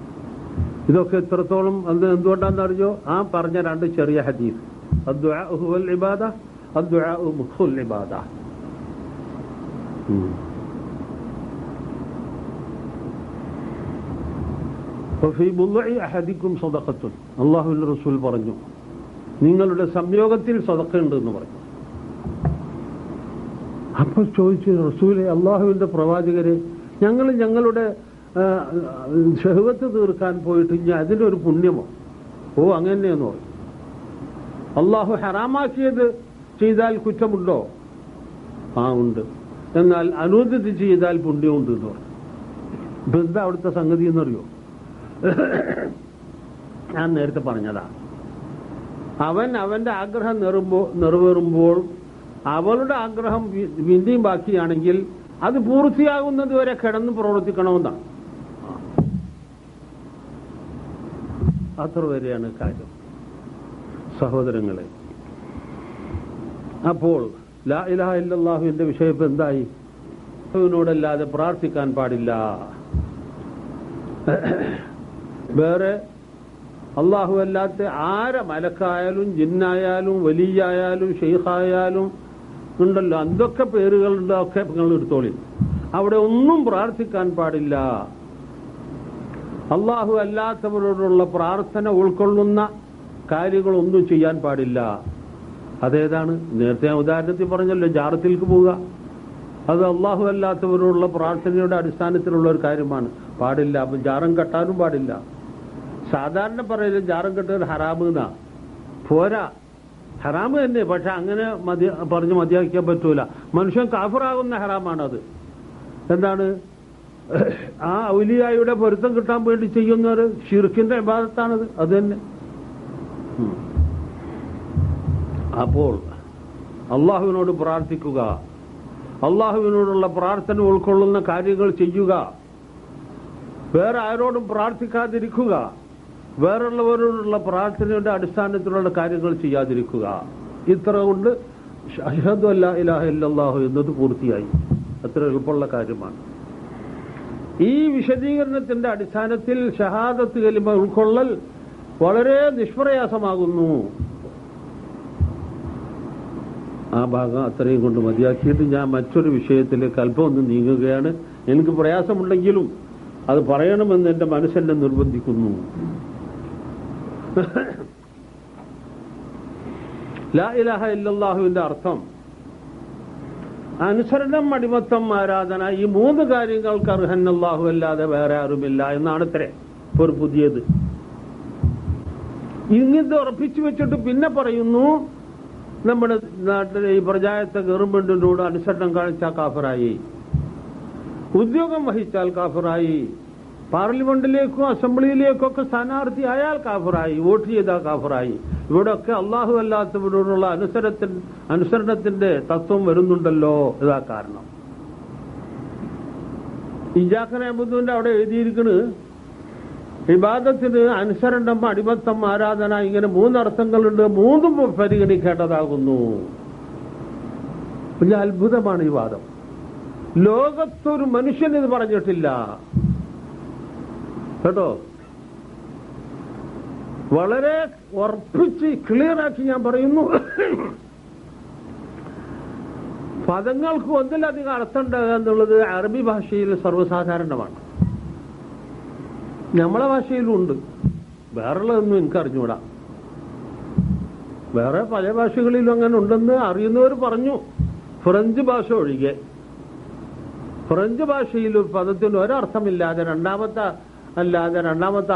ഇതൊക്കെ എത്രത്തോളം എന്തുകൊണ്ടാണെന്ന് അറിയോ? ആ പറഞ്ഞ രണ്ട് ചെറിയ ഹദീസ്, അദ്ദുആഉ ഹുവൽ ഇബാദ, അദ്ദുആഉ മുഖ്ഫുൽ ഇബാദ. ഫീ ബുദ്ഇ അഹദിക്കും സദഖത്തുൻ, അല്ലാഹുവിന്റെ റസൂൽ പറഞ്ഞു, നിങ്ങളുടെ സംയോഗത്തിൽ സദഖ ഉണ്ട് എന്ന് പറഞ്ഞു. അപ്പോൾ ചോദിച്ചു, റസൂലെ, അള്ളാഹുവിന്റെ പ്രവാചകരെ, ഞങ്ങൾ ഞങ്ങളുടെ ഷഹ്വത്ത് തീർക്കാൻ പോയിട്ട് ഇനി അതിനൊരു പുണ്യമോ? ഓ, അങ്ങനെയെന്ന് പറഞ്ഞു. അള്ളാഹു ഹറാമാക്കിയത് ചെയ്താൽ കുറ്റമുണ്ടോ? ആ, ഉണ്ട്. എന്നാൽ അനുവദിച്ച് ചെയ്താൽ പുണ്യമുണ്ട് എന്ന് പറഞ്ഞു. ഇപ്പൊ എന്താ അവിടുത്തെ സംഗതി എന്നറിയോ? ഞാൻ നേരത്തെ പറഞ്ഞതാ, അവന്റെ ആഗ്രഹം നിറവേറുമ്പോൾ അവളുടെ ആഗ്രഹം പിന്നെയും ബാക്കിയാണെങ്കിൽ അത് പൂർത്തിയാകുന്നത് വരെ കിടന്ന് പ്രവർത്തിക്കണമെന്നാണ്. അത്ര വരെയാണ് കാര്യം സഹോദരങ്ങളെ. അപ്പോൾ ലാ ഇലാഹ ഇല്ലല്ലാഹുവിന്റെ വിഷയം എന്തായി? അല്ലാഹുവിനോടല്ലാതെ പ്രാർത്ഥിക്കാൻ പാടില്ല. വേറെ അള്ളാഹു അല്ലാത്ത ആരെ, മലക്കായാലും ജിന്നായാലും വലിയായാലും ഷെയ്ഖായാലും ഉണ്ടല്ലോ, എന്തൊക്കെ പേരുകളുണ്ട്, ഒക്കെ നിങ്ങൾ എടുത്തോളി. അവിടെ ഒന്നും പ്രാർത്ഥിക്കാൻ പാടില്ല. അള്ളാഹു അല്ലാത്തവരോടുള്ള പ്രാർത്ഥന ഉൾക്കൊള്ളുന്ന കാര്യങ്ങളൊന്നും ചെയ്യാൻ പാടില്ല. അതേതാണ്? നേരത്തെ ഞാൻ ഉദാഹരണത്തിൽ പറഞ്ഞല്ലോ, ജാറത്തിലേക്ക് പോവുക. അത് അള്ളാഹു അല്ലാത്തവരോടുള്ള പ്രാർത്ഥനയുടെ അടിസ്ഥാനത്തിലുള്ള ഒരു കാര്യമാണ്. പാടില്ല. അപ്പം ജാറം കെട്ടാനും പാടില്ല. സാധാരണ പറയുന്നത് ജാറം കെട്ടൽ ഹറാമെന്നാ. പോരാ, ഹറാമ് തന്നെ. പക്ഷെ അങ്ങനെ പറഞ്ഞ് മതിയാക്കിയാൻ പറ്റൂല. മനുഷ്യൻ കാഫിറാകുന്ന ഹറാമാണത്. എന്താണ്? ആ ഔലിയായുടെ പൊരുത്തം കിട്ടാൻ വേണ്ടി ചെയ്യുന്നൊരു ഷിർക്കിന്റെ ഇബാദത്താണത്. അത് തന്നെ. അപ്പോൾ അള്ളാഹുവിനോട് പ്രാർത്ഥിക്കുക, അള്ളാഹുവിനോടുള്ള പ്രാർത്ഥന ഉൾക്കൊള്ളുന്ന കാര്യങ്ങൾ ചെയ്യുക, വേറെ ആരോടും പ്രാർത്ഥിക്കാതിരിക്കുക, വേറുള്ളവരോടുള്ള പ്രാർത്ഥനയുടെ അടിസ്ഥാനത്തിലുള്ള കാര്യങ്ങൾ ചെയ്യാതിരിക്കുക. ഇത്ര കൊണ്ട് അഷ്ഹദു അല്ലാ ഇലാഹ ഇല്ലല്ലാഹു എന്നത് പൂർത്തിയായി. അത്ര എളുപ്പമുള്ള കാര്യമാണ്. ഈ വിശദീകരണത്തിന്റെ അടിസ്ഥാനത്തിൽ ഷഹാദത്ത് കലിമ ഉൾക്കൊള്ളൽ വളരെ നിഷ്പ്രയാസമാകുന്നു. ആ ഭാഗം അത്രയും കൊണ്ട് മതിയാക്കിയിട്ട് ഞാൻ മറ്റൊരു വിഷയത്തിലേക്ക് അല്പം ഒന്ന് നീങ്ങുകയാണ്. എനിക്ക് പ്രയാസമുണ്ടെങ്കിലും അത് പറയണമെന്ന് എന്റെ മനസ്സെന്നെ നിർബന്ധിക്കുന്നു. ലാ ഇലാഹ ഇല്ലല്ലാഹുവിന്റെ അർത്ഥം അനുസരണം, അടിമത്തം, ആരാധന, ഈ മൂന്ന് കാര്യങ്ങൾക്ക് അർഹൻ അല്ലാഹു അല്ലാതെ വേറെ ആരുമില്ല എന്നാണ് ഇത്രേ ഒരു പുതിയത്. ഇങ്ങിത് ഉറപ്പിച്ചു വെച്ചിട്ട് പിന്നെ പറയുന്നു, നമ്മുടെ നാട്ടിലെ ഈ പ്രജായത്തെ ഗവൺമെന്റിനോട് അനുസരണം കാണിച്ചാൽ കാഫിറായി, ഉദ്യോഗം വഹിച്ചാൽ കാഫിറായി, പാർലമെന്റിലേക്കോ അസംബ്ലിയിലേക്കോ ഒക്കെ സ്ഥാനാർത്ഥി ആയാൽ കാഫിറായി, വോട്ട് ചെയ്താൽ കാഫിറായി. ഇവിടെയൊക്കെ അള്ളാഹു അല്ലാത്തവരോടുള്ള അനുസരണത്തിന്റെ തത്വം വരുന്നുണ്ടല്ലോ. ഇതാ കാരണം. ഇയ്യാക നഅ്ബുദുവിന്റെ അവിടെ എഴുതിയിരിക്കുന്നത് ഇബാദത്തിന് അനുസരണം, അടിമത്തം, ആരാധന, ഇങ്ങനെ മൂന്നർത്ഥങ്ങളുണ്ട്. മൂന്നും പരിഗണിക്കേണ്ടതാകുന്നു. വലിയ അത്ഭുതമാണ് ഈ വാദം. ലോകത്തൊരു മനുഷ്യൻ ഇത് പറഞ്ഞിട്ടില്ല കേട്ടോ. വളരെ ഉറപ്പിച്ച് ക്ലിയറാക്കി ഞാൻ പറയുന്നു, പദങ്ങൾക്ക് ഒന്നിലധികം അർത്ഥമുണ്ടാകുക എന്നുള്ളത് അറബി ഭാഷയിൽ സർവ്വസാധാരണമാണ്. നമ്മളെ ഭാഷയിലും ഉണ്ട്. വേറെയുള്ളതൊന്നും എനിക്ക് അറിഞ്ഞൂടാ. വേറെ പല ഭാഷകളിലും അങ്ങനെ ഉണ്ടെന്ന് അറിയുന്നവർ പറഞ്ഞു, ഫ്രഞ്ച് ഭാഷ ഒഴികെ. ഫ്രഞ്ച് ഭാഷയിൽ പദത്തിന് ഒരർത്ഥമില്ലാതെ രണ്ടാമത്തെ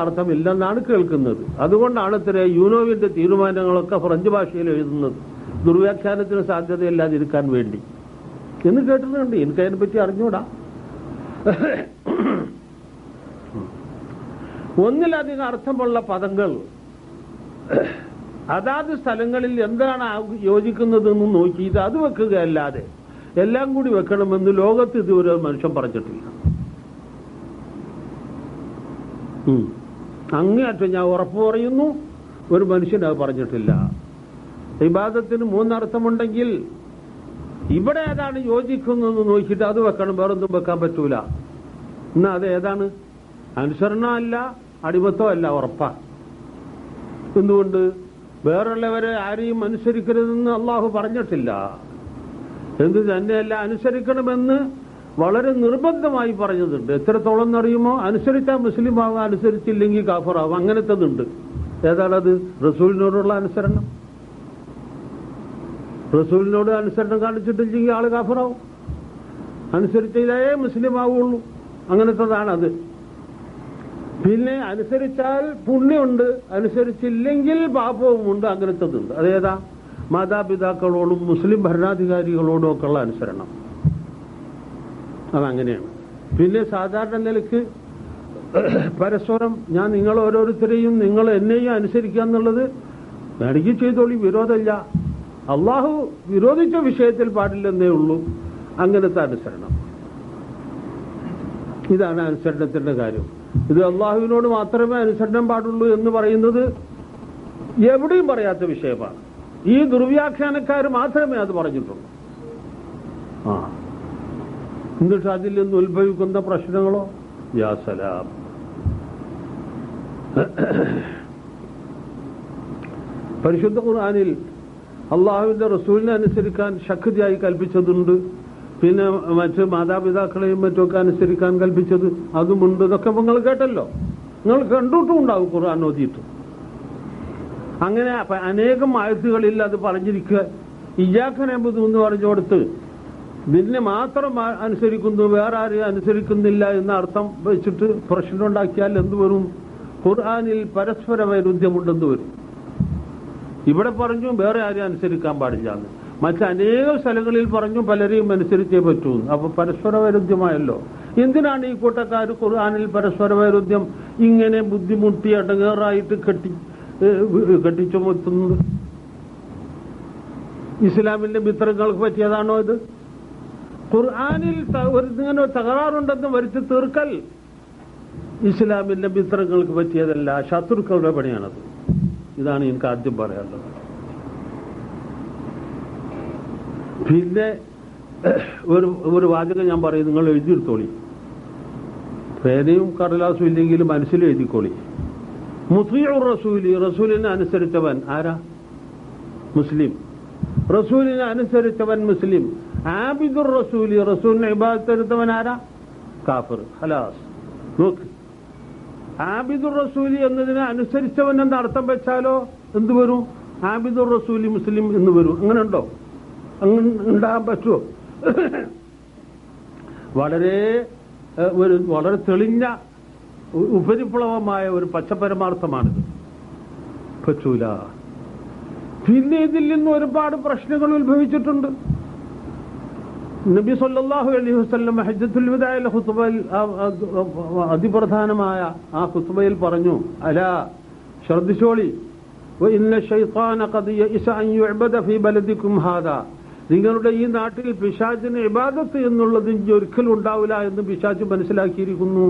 അർത്ഥമില്ലെന്നാണ് കേൾക്കുന്നത്. അതുകൊണ്ടാണ് ഇത്ര യൂനോവിന്റെ തീരുമാനങ്ങളൊക്കെ ഫ്രഞ്ച് ഭാഷയിൽ എഴുതുന്നത്, ദുർവ്യാഖ്യാനത്തിന് സാധ്യതയില്ലാതിരിക്കാൻ വേണ്ടി എന്ന് കേട്ടിട്ടുണ്ട്. എനിക്കതിനെ പറ്റി അറിഞ്ഞൂടാ. ഒന്നിലധികം അർത്ഥമുള്ള പദങ്ങൾ അതാത് സ്ഥലങ്ങളിൽ എന്താണ് യോജിക്കുന്നതെന്ന് നോക്കിയിട്ട് അത് വെക്കുകയല്ലാതെ എല്ലാം കൂടി വെക്കണമെന്ന് ലോകത്ത് ഇതുവരെ മനുഷ്യൻ പറഞ്ഞിട്ടില്ല. അങ്ങേയറ്റം ഞാൻ ഉറപ്പ് പറയുന്നു, ഒരു മനുഷ്യൻ അത് പറഞ്ഞിട്ടില്ല. ഇബാദത്തിന് മൂന്നർത്ഥമുണ്ടെങ്കിൽ ഇവിടെ ഏതാണ് യോജിക്കുന്നതെന്ന് നോക്കിയിട്ട് അത് വെക്കണം, വേറൊന്നും വെക്കാൻ പറ്റൂല. എന്നാ അത് ഏതാണ്? അനുസരണമല്ല, അടിമത്തോ അല്ല, ഉറപ്പാ. എന്തുകൊണ്ട്? വേറുള്ളവരെ ആരെയും അനുസരിക്കരുതെന്ന് അള്ളാഹു പറഞ്ഞിട്ടില്ല. എന്ത് തന്നെയല്ല, അനുസരിക്കണമെന്ന് വളരെ നിർബന്ധമായി പറഞ്ഞതുണ്ട്. എത്രത്തോളം എന്നറിയുമോ? അനുസരിച്ചാൽ മുസ്ലിം ആവാം, അനുസരിച്ചില്ലെങ്കിൽ കാഫറാവാം. അങ്ങനത്തതുണ്ട്. ഏതാണത്? റസൂലിനോടുള്ള അനുസരണം. റസൂലിനോട് അനുസരണം കാണിച്ചിട്ടില്ലെങ്കിൽ ആള് കാഫറാവും. അനുസരിച്ചാലേ മുസ്ലിം ആവുള്ളൂ. അങ്ങനത്തതാണത്. പിന്നെ അനുസരിച്ചാൽ പുണ്യമുണ്ട്, അനുസരിച്ചില്ലെങ്കിൽ പാപവുമുണ്ട്. അങ്ങനത്തതുണ്ട്. അതേതാ? മാതാപിതാക്കളോടും മുസ്ലിം ഭരണാധികാരികളോടും ഒക്കെയുള്ള അനുസരണം. അതങ്ങനെയാണ്. പിന്നെ സാധാരണ നിലയ്ക്ക് പരസ്പരം ഞാൻ നിങ്ങൾ ഓരോരുത്തരെയും നിങ്ങൾ എന്നെയും അനുസരിക്കുക എന്നുള്ളത് വേണമെങ്കിൽ ചെയ്തോളി, വിരോധമില്ല. അള്ളാഹു വിരോധിച്ച വിഷയത്തിൽ പാടില്ലെന്നേ ഉള്ളൂ. അങ്ങനത്തെ അനുസരണം. ഇതാണ് അനുസരണത്തിന്റെ കാര്യം. ഇത് അള്ളാഹുവിനോട് മാത്രമേ അനുസരണം പാടുള്ളൂ എന്ന് പറയുന്നത് എവിടെയും പറയാത്ത വിഷയമാണ്. ഈ ദുർവ്യാഖ്യാനക്കാർ മാത്രമേ അത് പറഞ്ഞിട്ടുള്ളൂ. എന്നിട്ട് അതിൽ നിന്ന് ഉത്ഭവിക്കുന്ന പ്രശ്നങ്ങളോ യാ സലാം. പരിശുദ്ധ ഖുർആനിൽ അള്ളാഹുവിന്റെ റസൂലിനെ അനുസരിക്കാൻ ശക്തിയായി കൽപ്പിച്ചതുണ്ട്. പിന്നെ മറ്റ് മാതാപിതാക്കളെയും മറ്റുമൊക്കെ അനുസരിക്കാൻ കൽപ്പിച്ചത് അതുമുണ്ട്. ഇതൊക്കെ നിങ്ങൾ കേട്ടല്ലോ, നിങ്ങൾ കണ്ടിട്ടും ഉണ്ടാവും ഖുർആൻ ഓതിയിട്ട്. അങ്ങനെ അനേകം ആയത്തുകളിൽ അത് പറഞ്ഞിരിക്കുക. ഇയ്യാക നഅ്ബുദു എന്ന് പറഞ്ഞു കൊടുത്ത് നിന്നെ മാത്രം അനുസരിക്കുന്നു, വേറെ ആരെയും അനുസരിക്കുന്നില്ല എന്ന അർത്ഥം വെച്ചിട്ട് പ്രശ്നം ഉണ്ടാക്കിയാൽ എന്ത് വരും? ഖുർആനിൽ പരസ്പര വൈരുദ്ധ്യമുണ്ടെന്ന് വരും. ഇവിടെ പറഞ്ഞു വേറെ ആരെയും അനുസരിക്കാൻ പാടില്ല എന്ന്, മറ്റനേകം സ്ഥലങ്ങളിൽ പറഞ്ഞു പലരെയും അനുസരിച്ചേ പറ്റൂ. അപ്പൊ പരസ്പര വൈരുദ്ധ്യമായല്ലോ. എന്തിനാണ് ഈ കൂട്ടക്കാർ ഖുർആനിൽ പരസ്പര വൈരുദ്ധ്യം ഇങ്ങനെ ബുദ്ധിമുട്ടി അടങ്ങേറായിട്ട് കെട്ടിച്ചുമത്തുന്നത്? ഇസ്ലാമിന്റെ മിത്രങ്ങൾക്ക് പറ്റിയതാണോ ഇത്? ഖുർആനിൽ ഇങ്ങനെ തകരാറുണ്ടെന്ന് വരുത്തി തീർക്കൽ ഇസ്ലാമിന്റെ മിത്രങ്ങൾക്ക് പറ്റിയതല്ല, ശത്രുക്കളുടെ പണിയാണത്. ഇതാണ് എനിക്ക് ആദ്യം പറയാനുള്ളത്. പിന്നെ ഒരു വാചകം ഞാൻ പറയും, നിങ്ങൾ എഴുതിയെടുത്തോളി. പേനയും കടലാസും ഇല്ലെങ്കിലും മനസ്സിൽ എഴുതിക്കോളി. മുതീഉർ റസൂലി, റസൂലിനെ അനുസരിച്ചവൻ ആരാ? മുസ്ലിം. റസൂലിനെ അനുസരിച്ചവൻ മുസ്ലിം. ആബിദുർ റസൂലി, റസൂലിനെ ഇബാദത്ത് എടുത്തവൻ ആരാ? കാഫിർ. ഹലാസ്. നോക്ക്, ആബിദുർ റസൂലി എന്നതിനെ അനുസരിച്ചവൻ എന്ന അർത്ഥം വെച്ചാലോ എന്ത് വരും? ആബിദുർ റസൂലി മുസ്ലിം എന്ന് വരും. അങ്ങനെ ഉണ്ടോ? അങ്ങനെ ഉണ്ടാകാൻ പറ്റുമോ? വളരെ തെളിഞ്ഞ ഉപരിപ്ലവമായ ഒരു പച്ചപരമാർത്ഥമാണിത്. പറ്റൂല. പിന്നെ ഇതിൽ നിന്ന് ഒരുപാട് പ്രശ്നങ്ങൾ ഉത്ഭവിച്ചിട്ടുണ്ട്. നബി സല്ലല്ലാഹു അലൈഹി വസല്ലം ഹജ്ജത്തുൽ വദാഇലെ ഖുത്ബയിൽ, അതിപ്രധാനമായ ആ ഖുത്ബയിൽ പറഞ്ഞു, അലാ, ശ്രദ്ധിച്ചോളി, വഇന്ന ശൈത്താന ഖദ് യഇസ അൻ യുഅബദ ഫീ ബലദികും ഹാദാ, നിങ്ങളുടെ ഈ നാട്ടിൽ പിശാചിന് ഇബാദത്ത് എന്നുള്ളത് ഒരിക്കലും ഉണ്ടാവില്ല എന്ന് പിശാച് മനസ്സിലാക്കിയിരിക്കുന്നു.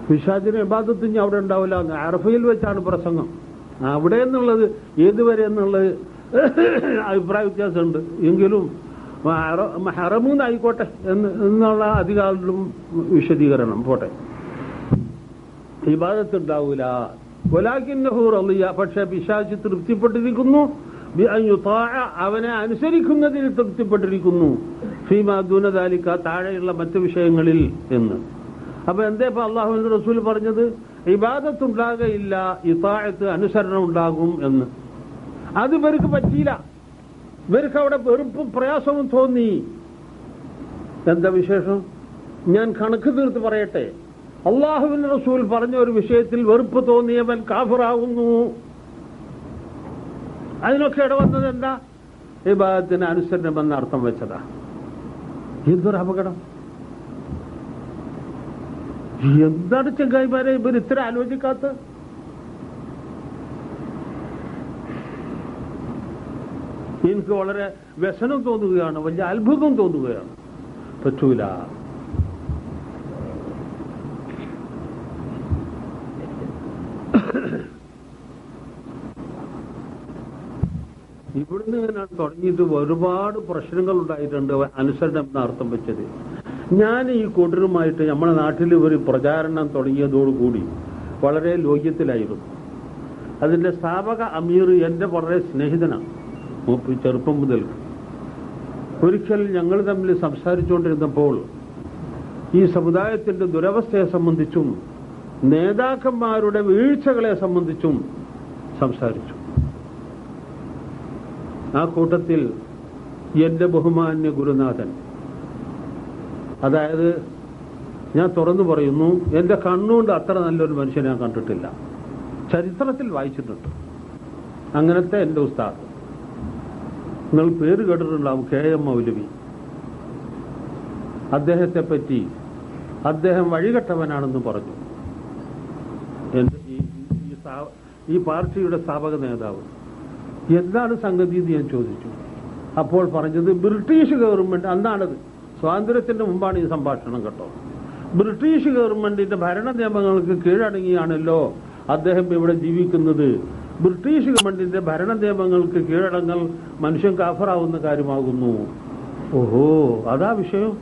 പിശാചിന് ഇബാദത്ത് ഇനി അവിടെ ഉണ്ടാവില്ല എന്ന്. അറഫയിൽ വെച്ചാണ് പ്രസംഗം. അവിടെ എന്നുള്ളത് ഏതുവരെ എന്നുള്ളത് അഭിപ്രായ വ്യത്യാസമുണ്ട്. എങ്കിലും ഹറമൂന്നായിക്കോട്ടെ എന്നുള്ള അധികാരിലും വിശദീകരണം പോട്ടെ. ഇബാദത്ത് ഉണ്ടാവൂല. വലാകിന്നഹു റളിയ, പക്ഷെ പിശാച് തൃപ്തിപ്പെട്ടിരിക്കുന്നു. അവനെ അനുസരിക്കുന്നതിൽ തൃപ്തിപ്പെട്ടിരിക്കുന്നു. ഫീമാ ദൂന ദാലിക, താഴെയുള്ള മറ്റു വിഷയങ്ങളിൽ എന്ന്. അപ്പൊ എന്താ ഇപ്പൊ അള്ളാഹുവിന്റെ റസൂൽ പറഞ്ഞത്? ഇബാദത്ത് ഉണ്ടാകയില്ല, ഇതാഅത്ത് അനുസരണം ഉണ്ടാകും എന്ന്. അത് ഇവർക്ക് പറ്റിയില്ല. ഇവർക്ക് അവിടെ വെറുപ്പും പ്രയാസവും തോന്നി. എന്താ വിശേഷം? ഞാൻ കണക്ക് തീർത്ത് പറയട്ടെ. അള്ളാഹുവിന്റെ റസൂൽ പറഞ്ഞ ഒരു വിഷയത്തിൽ വെറുപ്പ് തോന്നിയവൻ കാഫിറാകുന്നു. അതിനൊക്കെ ഇടവന്നത് എന്താ? ഇബാദത്തിന് അനുസരണം എന്ന അർത്ഥം വെച്ചതാ. എന്തൊരു അപകടം! എന്താണ് ചെങ്കായിമാരെ ഇവർ ഇത്ര ആലോചിക്കാത്ത? എനിക്ക് വളരെ വ്യസനം തോന്നുകയാണ്, വലിയ അത്ഭുതം തോന്നുകയാണ്. പറ്റൂല. ഇവിടുന്ന് ഇങ്ങനെ തുടങ്ങിയിട്ട് ഒരുപാട് പ്രശ്നങ്ങൾ ഉണ്ടായിട്ടുണ്ട് അനുസരണം എന്ന അർത്ഥം വെച്ചത്. ഞാൻ ഈ കൂട്ടരുമായിട്ട് നമ്മുടെ നാട്ടിൽ ഒരു പ്രചാരണം തുടങ്ങിയതോടുകൂടി വളരെ ലോക്യത്തിലായിരുന്നു. അതിന്റെ സ്ഥാപക അമീർ എന്റെ വളരെ സ്നേഹിതനാണ്, ചെറുപ്പം മുതൽ. ഒരിക്കൽ ഞങ്ങൾ തമ്മിൽ സംസാരിച്ചുകൊണ്ടിരുന്നപ്പോൾ ഈ സമുദായത്തിന്റെ ദുരവസ്ഥയെ സംബന്ധിച്ചും നേതാക്കന്മാരുടെ വീഴ്ചകളെ സംബന്ധിച്ചും സംസാരിച്ചു. ആ കൂട്ടത്തിൽ എന്റെ ബഹുമാന്യ ഗുരുനാഥൻ, അതായത് ഞാൻ തുറന്നു പറയുന്നു, എന്റെ കണ്ണുകൊണ്ട് അത്ര നല്ലൊരു മനുഷ്യനെ ഞാൻ കണ്ടിട്ടില്ല, ചരിത്രത്തിൽ വായിച്ചിട്ടുണ്ട്. അങ്ങനത്തെ എന്റെ ഉസ്താദ്, നിങ്ങൾ പേര് കേട്ടിട്ടുണ്ടാവും, KM മൗലവി. അദ്ദേഹത്തെ പറ്റി അദ്ദേഹം വഴികെട്ടവനാണെന്ന് പറഞ്ഞു. ഈ പാർട്ടിയുടെ സ്ഥാപക നേതാവ്. എന്താണ് സംഗതി എന്ന് ഞാൻ ചോദിച്ചു. അപ്പോൾ പറഞ്ഞത് ബ്രിട്ടീഷ് ഗവൺമെന്റ്, അന്നാണത്, സ്വാതന്ത്ര്യത്തിന്റെ മുമ്പാണ് ഈ സംഭാഷണം കേട്ടോ. ബ്രിട്ടീഷ് ഗവൺമെന്റിന്റെ ഭരണ നിയമങ്ങൾക്ക് കീഴടങ്ങിയാണല്ലോ അദ്ദേഹം ഇവിടെ ജീവിക്കുന്നത്. ബ്രിട്ടീഷ് ഗവൺമെന്റിന്റെ ഭരണ നിയമങ്ങൾക്ക് കീഴടങ്ങൽ മനുഷ്യൻ കാഫറാവുന്ന കാര്യമാകുന്നു. ഓഹോ, അതാ വിഷയം.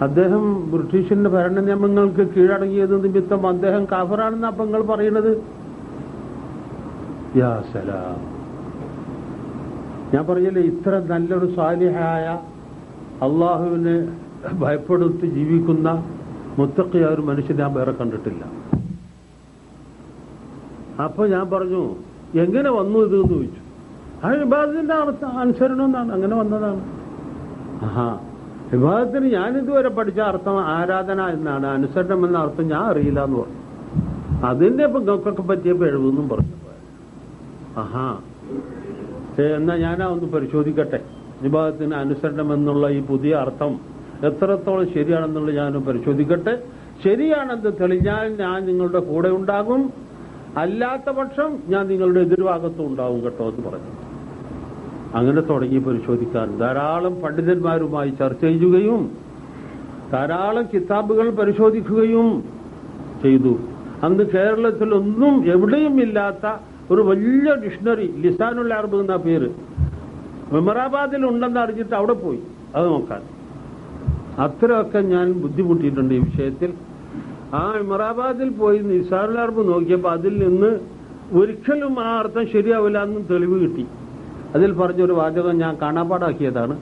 അദ്ദേഹം ബ്രിട്ടീഷിന്റെ ഭരണ നിയമങ്ങൾക്ക് കീഴടങ്ങിയത് നിമിത്തം അദ്ദേഹം കാഫറാണെന്ന് അപ്പം നിങ്ങൾ പറയുന്നത്? യാ സലാം. ഞാൻ പറയല്ലേ, ഇത്ര നല്ലൊരു സാലിഹായ അള്ളാഹുവിനെ ഭയപ്പെടുത്തി ജീവിക്കുന്ന മുത്തഖിയായ ഒരു മനുഷ്യൻ ഞാൻ വേറെ കണ്ടിട്ടില്ല. അപ്പൊ ഞാൻ പറഞ്ഞു, എങ്ങനെ വന്നു ഇത് എന്ന് ചോദിച്ചു. ആ ഇബാദത്തിന്റെ അനുസരണം എന്നാണ്, അങ്ങനെ വന്നതാണ്. ആഹാ, വിവാഹത്തിന് ഞാനിതുവരെ പഠിച്ച അർത്ഥം ആരാധന എന്നാണ്, അനുസരണം എന്ന അർത്ഥം ഞാൻ അറിയില്ല എന്ന് പറഞ്ഞു. അതിന്റെ ഇപ്പൊ ഗൊക്കൊക്കെ പറ്റിയ പിഴവെന്നും പറഞ്ഞു. ആഹാ, എന്നാ ഞാനാ ഒന്ന് പരിശോധിക്കട്ടെ, വിവാഹത്തിന് അനുസരണം എന്നുള്ള ഈ പുതിയ അർത്ഥം എത്രത്തോളം ശരിയാണെന്നുള്ളത് ഞാൻ പരിശോധിക്കട്ടെ. ശരിയാണെന്ന് തെളിഞ്ഞാൽ ഞാൻ നിങ്ങളുടെ കൂടെ ഉണ്ടാകും, അല്ലാത്ത പക്ഷം ഞാൻ നിങ്ങളുടെ എതിർഭാഗത്തും ഉണ്ടാവും കേട്ടോ എന്ന് പറഞ്ഞു. അങ്ങനെ തുടങ്ങി പരിശോധിക്കാൻ. ധാരാളം പണ്ഡിതന്മാരുമായി ചർച്ച ചെയ്യുകയും ധാരാളം കിതാബുകൾ പരിശോധിക്കുകയും ചെയ്തു. അന്ന് കേരളത്തിലൊന്നും എവിടെയും ഇല്ലാത്ത ഒരു വലിയ ഡിക്ഷണറി, ലിസാനുൽ അറബ് എന്ന പേര്, മെമറാബാദിൽ ഉണ്ടെന്ന് അറിഞ്ഞിട്ട് അവിടെ പോയി അത് നോക്കാൻ. അത്രയൊക്കെ ഞാൻ ബുദ്ധിമുട്ടിയിട്ടുണ്ട് ഈ വിഷയത്തിൽ. ആ മെമറാബാദിൽ പോയി ലിസാനുൽ അറബ് നോക്കിയപ്പോൾ അതിൽ നിന്ന് ഒരിക്കലും ആ അർത്ഥം ശരിയാവില്ല എന്നും തെളിവ് കിട്ടി. അതിൽ പറഞ്ഞൊരു വാചകം ഞാൻ കാണാപ്പാടാക്കിയതാണ്.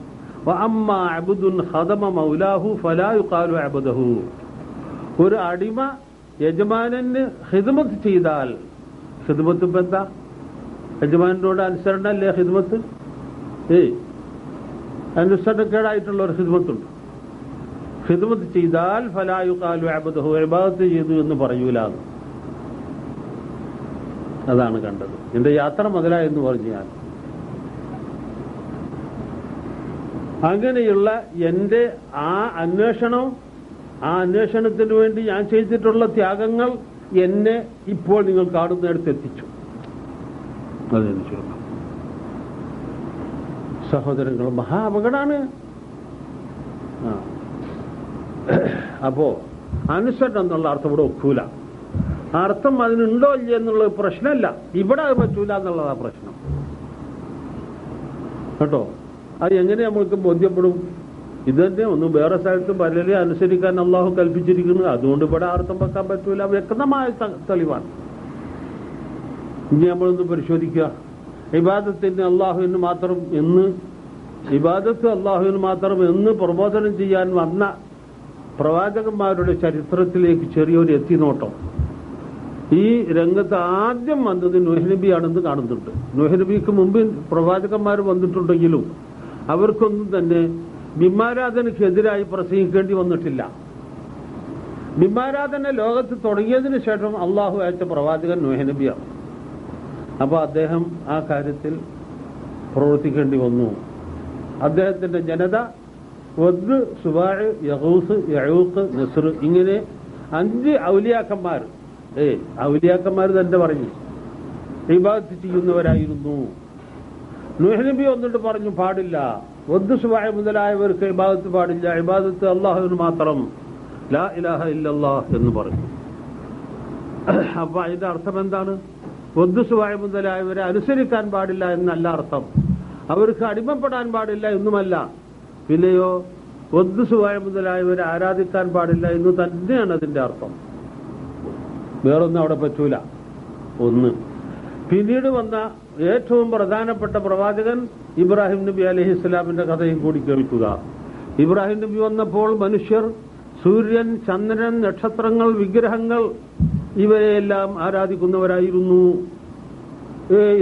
വഅമ്മാ അബ്ദുൻ ഖദമ മൗലാഹു ഫലാ യുഖാലു അബ്ദഹു. ഒരു അടിമ യജമാനന് ഖിദ്മത്ത് ചെയ്താൽ, ഖിദ്മത്ത് ഇപ്പം എന്താ? യജമാനോട് അനുസരണല്ലേ ഖിദ്മത്ത്? അനുസരണക്കേടായിട്ടുള്ള ഒരു ഖിദ്മത്തുണ്ട്. ഖിദ്മത്ത് ചെയ്താൽ ഫലാ യുഖാലു അബ്ദഹു, ഇബാദത്ത് ചെയ്തു എന്ന് പറയൂല. അതാണ് കണ്ടത്. എന്റെ യാത്ര മുതലായെന്ന് പറഞ്ഞു ഞാൻ. അങ്ങനെയുള്ള എന്റെ ആ അന്വേഷണം, ആ അന്വേഷണത്തിന് വേണ്ടി ഞാൻ ചെയ്തിട്ടുള്ള ത്യാഗങ്ങൾ എന്നെ ഇപ്പോൾ നിങ്ങൾ കാണുന്നിടത്ത് എത്തിച്ചു. അതെന്ന് ചുരുക്കം. സഹോദരങ്ങൾ, മഹാ അപകടമാണ്. അപ്പോ അനുസരണം എന്നുള്ള അർത്ഥം ഇവിടെ ഒക്കൂല. അർത്ഥം അതിനുണ്ടോ ഇല്ല എന്നുള്ള പ്രശ്നമല്ല, ഇവിടെ അത് പറ്റൂല എന്നുള്ളതാ പ്രശ്നം കേട്ടോ. അത് എങ്ങനെ നമ്മൾക്ക് ബോധ്യപ്പെടും? ഇത് തന്നെ ഒന്നും വേറെ സ്ഥലത്തും പലരെയും അനുസരിക്കാൻ അള്ളാഹു കൽപ്പിച്ചിരിക്കുന്നു, അതുകൊണ്ട് ഇവിടെ അർത്ഥം വെക്കാൻ പറ്റൂല. വ്യക്തമായ തെളിവാണ്. ഇനി നമ്മളൊന്ന് പരിശോധിക്കുക. ഇബാദത്തിന് അള്ളാഹുവിന് മാത്രം എന്ന്, ഇബാദത്ത് അള്ളാഹുവിന് മാത്രം എന്ന് പ്രബോധനം ചെയ്യാൻ വന്ന പ്രവാചകന്മാരുടെ ചരിത്രത്തിലേക്ക് ചെറിയൊരു എത്തിനോട്ടം. ഈ രംഗത്ത് ആദ്യം വന്നത് നൂഹ് നബിയാണെന്ന് കാണുന്നുണ്ട്. നൂഹ് നബിക്ക് മുമ്പ് പ്രവാചകന്മാർ വന്നിട്ടുണ്ടെങ്കിലും അവർക്കൊന്നും തന്നെ ബിംബാരാധനയ്ക്കെതിരായി പ്രസംഗിക്കേണ്ടി വന്നിട്ടില്ല. ബിംബാരാധന ലോകത്ത് തുടങ്ങിയതിനു ശേഷം അള്ളാഹു അയച്ച പ്രവാചകൻ നൂഹ് നബിയാണ്. അപ്പൊ അദ്ദേഹം ആ കാര്യത്തിൽ പ്രവർത്തിക്കേണ്ടി വന്നു. അദ്ദേഹത്തിന്റെ ജനത വദ്, സുബാഅ്, യഗൂസ്, യഊഖ്, നസ്ർ, ഇങ്ങനെ 5 ഔലിയാക്കന്മാർ, ഔലിയാക്കന്മാർ തന്നെ പറഞ്ഞു ഇബാദത്ത് ചെയ്യുന്നവരായിരുന്നു. നൂഹ് നബി വന്നിട്ട് പറഞ്ഞു പാടില്ല, വദ്, സുബാഅ് മുതലായവർക്ക് ഇബാദത്ത് പാടില്ല, ഇബാദത്ത് അള്ളാഹുവിന് മാത്രം, ലാ ഇലാഹ ഇല്ലല്ലാഹ് എന്ന് പറഞ്ഞു. അപ്പൊ അതിന്റെ അർത്ഥം എന്താണ്? വദ്, സുബാഅ് മുതലായവരെ അനുസരിക്കാൻ പാടില്ല എന്നല്ല അർത്ഥം, അവർക്ക് അടിമപ്പെടാൻ പാടില്ല എന്നുമല്ല. പിന്നെയോ ഒദ്ദുസുവായ മുതലായവരെ ആരാധിക്കാൻ പാടില്ല എന്ന് തന്നെയാണ് അതിന്റെ അർത്ഥം. വേറൊന്നും അവിടെ പറ്റൂല. ഒന്ന്. പിന്നീട് വന്ന ഏറ്റവും പ്രധാനപ്പെട്ട പ്രവാചകൻ ഇബ്രാഹിം നബി അലൈഹിസ്സലാമിന്റെ കഥയും കൂടി കേൾക്കുക. ഇബ്രാഹിം നബി വന്നപ്പോൾ മനുഷ്യർ സൂര്യൻ, ചന്ദ്രൻ, നക്ഷത്രങ്ങൾ, വിഗ്രഹങ്ങൾ ഇവരെയെല്ലാം ആരാധിക്കുന്നവരായിരുന്നു.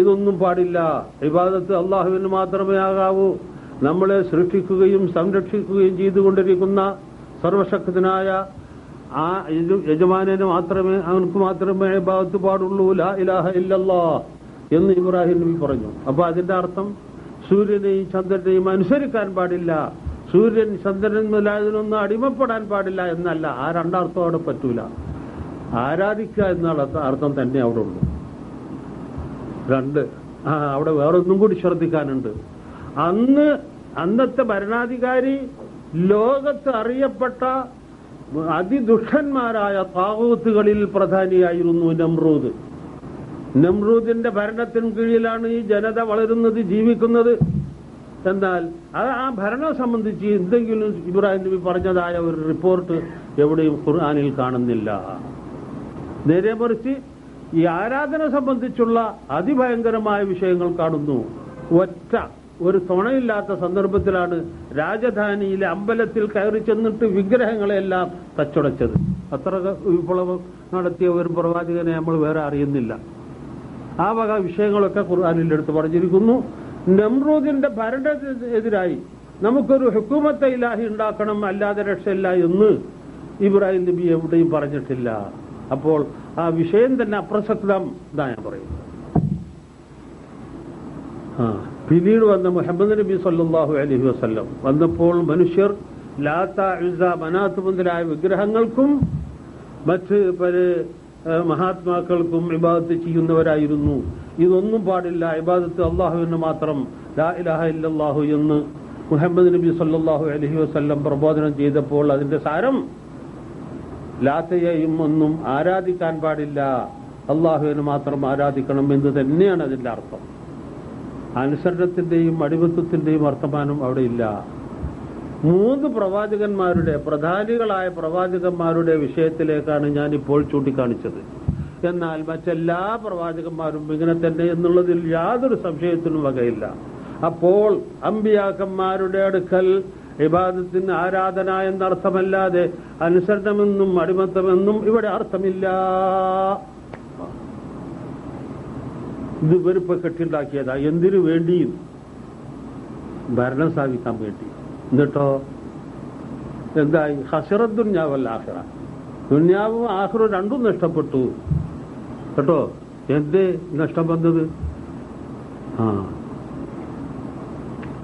ഇതൊന്നും പാടില്ല. ഇബാദത്ത് അള്ളാഹുവിന് മാത്രമേ ആകാവൂ. നമ്മളെ സൃഷ്ടിക്കുകയും സംരക്ഷിക്കുകയും ചെയ്തുകൊണ്ടിരിക്കുന്ന സർവശക്തനായ ആ യജമാനന് മാത്രമേ, അവനക്ക് മാത്രമേ ഇബാദത്ത് പാടുള്ളൂ. ലാ ഇലാഹ ഇല്ലല്ലാഹ് എന്ന് ഇബ്രാഹിം നബി പറഞ്ഞു. അപ്പൊ അതിന്റെ അർത്ഥം സൂര്യനെയും ചന്ദ്രനെയും അനുസരിക്കാൻ പാടില്ല, സൂര്യൻ ചന്ദ്രൻ മുതലായതിനൊന്നും അടിമപ്പെടാൻ പാടില്ല എന്നല്ല. ആ രണ്ടർത്ഥം അവിടെ പറ്റൂല. ആരാധിക്കുക എന്നുള്ള അർത്ഥം തന്നെ അവിടെ ഉള്ളൂ. രണ്ട്, അവിടെ വേറൊന്നും കൂടി ശ്രദ്ധിക്കാനുണ്ട്. അന്നത്തെ ഭരണാധികാരി ലോകത്ത് അറിയപ്പെട്ട അതിദുഷ്ടന്മാരായ താഗൂത്തുകളിൽ പ്രധാനിയായിരുന്നു നമ്രൂദ്. നമ്രൂദിന്റെ ഭരണത്തിന് കീഴിലാണ് ഈ ജനത വളരുന്നത്, ജീവിക്കുന്നത്. എന്നാൽ ആ ഭരണം സംബന്ധിച്ച് എന്തെങ്കിലും ഇബ്രാഹിം നബി പറഞ്ഞതായ ഒരു റിപ്പോർട്ട് എവിടെയും ഖുർആനിൽ കാണുന്നില്ല. നേരെ മറിച്ച് ഈ ആരാധന സംബന്ധിച്ചുള്ള അതിഭയങ്കരമായ വിഷയങ്ങൾ കാണുന്നു. ഒറ്റ ഒരു തുണയില്ലാത്ത സന്ദർഭത്തിലാണ് രാജധാനിയിലെ അമ്പലത്തിൽ കയറി ചെന്നിട്ട് വിഗ്രഹങ്ങളെല്ലാം തച്ചുടച്ചത്. അത്ര വിപ്ലവം നടത്തിയ ഒരു പ്രവാചകനെ നമ്മൾ വേറെ അറിയുന്നില്ല. ആ വക വിഷയങ്ങളൊക്കെ ഖുർആനിൽ എടുത്ത് പറഞ്ഞിരിക്കുന്നു. നമ്രൂദിന്റെ ഭരണത്തിനെതിരായി നമുക്കൊരു ഹുക്കൂമത്തെ ഇലാഹി ഉണ്ടാക്കണം, അല്ലാതെ രക്ഷയില്ല എന്ന് ഇബ്രാഹിം നബി എവിടെയും പറഞ്ഞിട്ടില്ല. അപ്പോൾ ആ വിഷയം തന്നെ അപ്രസക്തം എന്നാ ഞാൻ പറയുന്നത്. പിന്നീട് വന്ന മുഹമ്മദ് നബി സല്ലല്ലാഹു അലൈഹി വസല്ലം വന്നപ്പോൾ മനുഷ്യർ ലാത്ത, ഉസ്സ, മനാത്ത് മുതലായ വിഗ്രഹങ്ങൾക്കും മറ്റ് പല മഹാത്മാക്കൾക്കും ഇബാദത്ത് ചെയ്യുന്നവരായിരുന്നു. ഇതൊന്നും പാടില്ല, ഇബാദത്ത് അള്ളാഹുവിന് മാത്രം, ലാ ഇലാഹ ഇല്ലല്ലാഹു എന്ന് മുഹമ്മദ് നബി സല്ലല്ലാഹു അലൈഹി വസല്ലം പ്രബോധനം ചെയ്തപ്പോൾ അതിന്റെ സാരം ലാത്തയെയും ഒന്നും ആരാധിക്കാൻ പാടില്ല, അള്ളാഹുവിന് മാത്രം ആരാധിക്കണം എന്ന് തന്നെയാണ് അതിന്റെ അർത്ഥം. അനുസരണത്തിന്റെയും അടിമത്വത്തിന്റെയും വർത്തമാനം അവിടെ ഇല്ല. 3 പ്രവാചകന്മാരുടെ, പ്രധാനികളായ പ്രവാചകന്മാരുടെ വിഷയത്തിലേക്കാണ് ഞാൻ ഇപ്പോൾ ചൂണ്ടിക്കാണിച്ചത്. എന്നാൽ മറ്റെല്ലാ പ്രവാചകന്മാരും ഇങ്ങനെ തന്നെ എന്നുള്ളതിൽ യാതൊരു സംശയത്തിനും വകയില്ല. അപ്പോൾ അമ്പിയാക്കന്മാരുടെ അടുക്കൽ ഇബാദത്തിന് ആരാധന എന്നർത്ഥമല്ലാതെ അനുസരണമെന്നും അടിമത്തമെന്നും ഇവിടെ അർത്ഥമില്ല. ഇത് വെറുപ്പ് കെട്ടിണ്ടാക്കിയതാ. എന്തിനു വേണ്ടിയും? ഭരണം സ്ഥാപിക്കാൻ വേണ്ടി. എന്നിട്ടോ എന്തായി? ഹസിറത്ത് ദുന്യാവൽ ആഖിറ. ദുന്യാവും ആഖിറും രണ്ടും നഷ്ടപ്പെട്ടു കേട്ടോ. എന്തേ നഷ്ടം വന്നത്?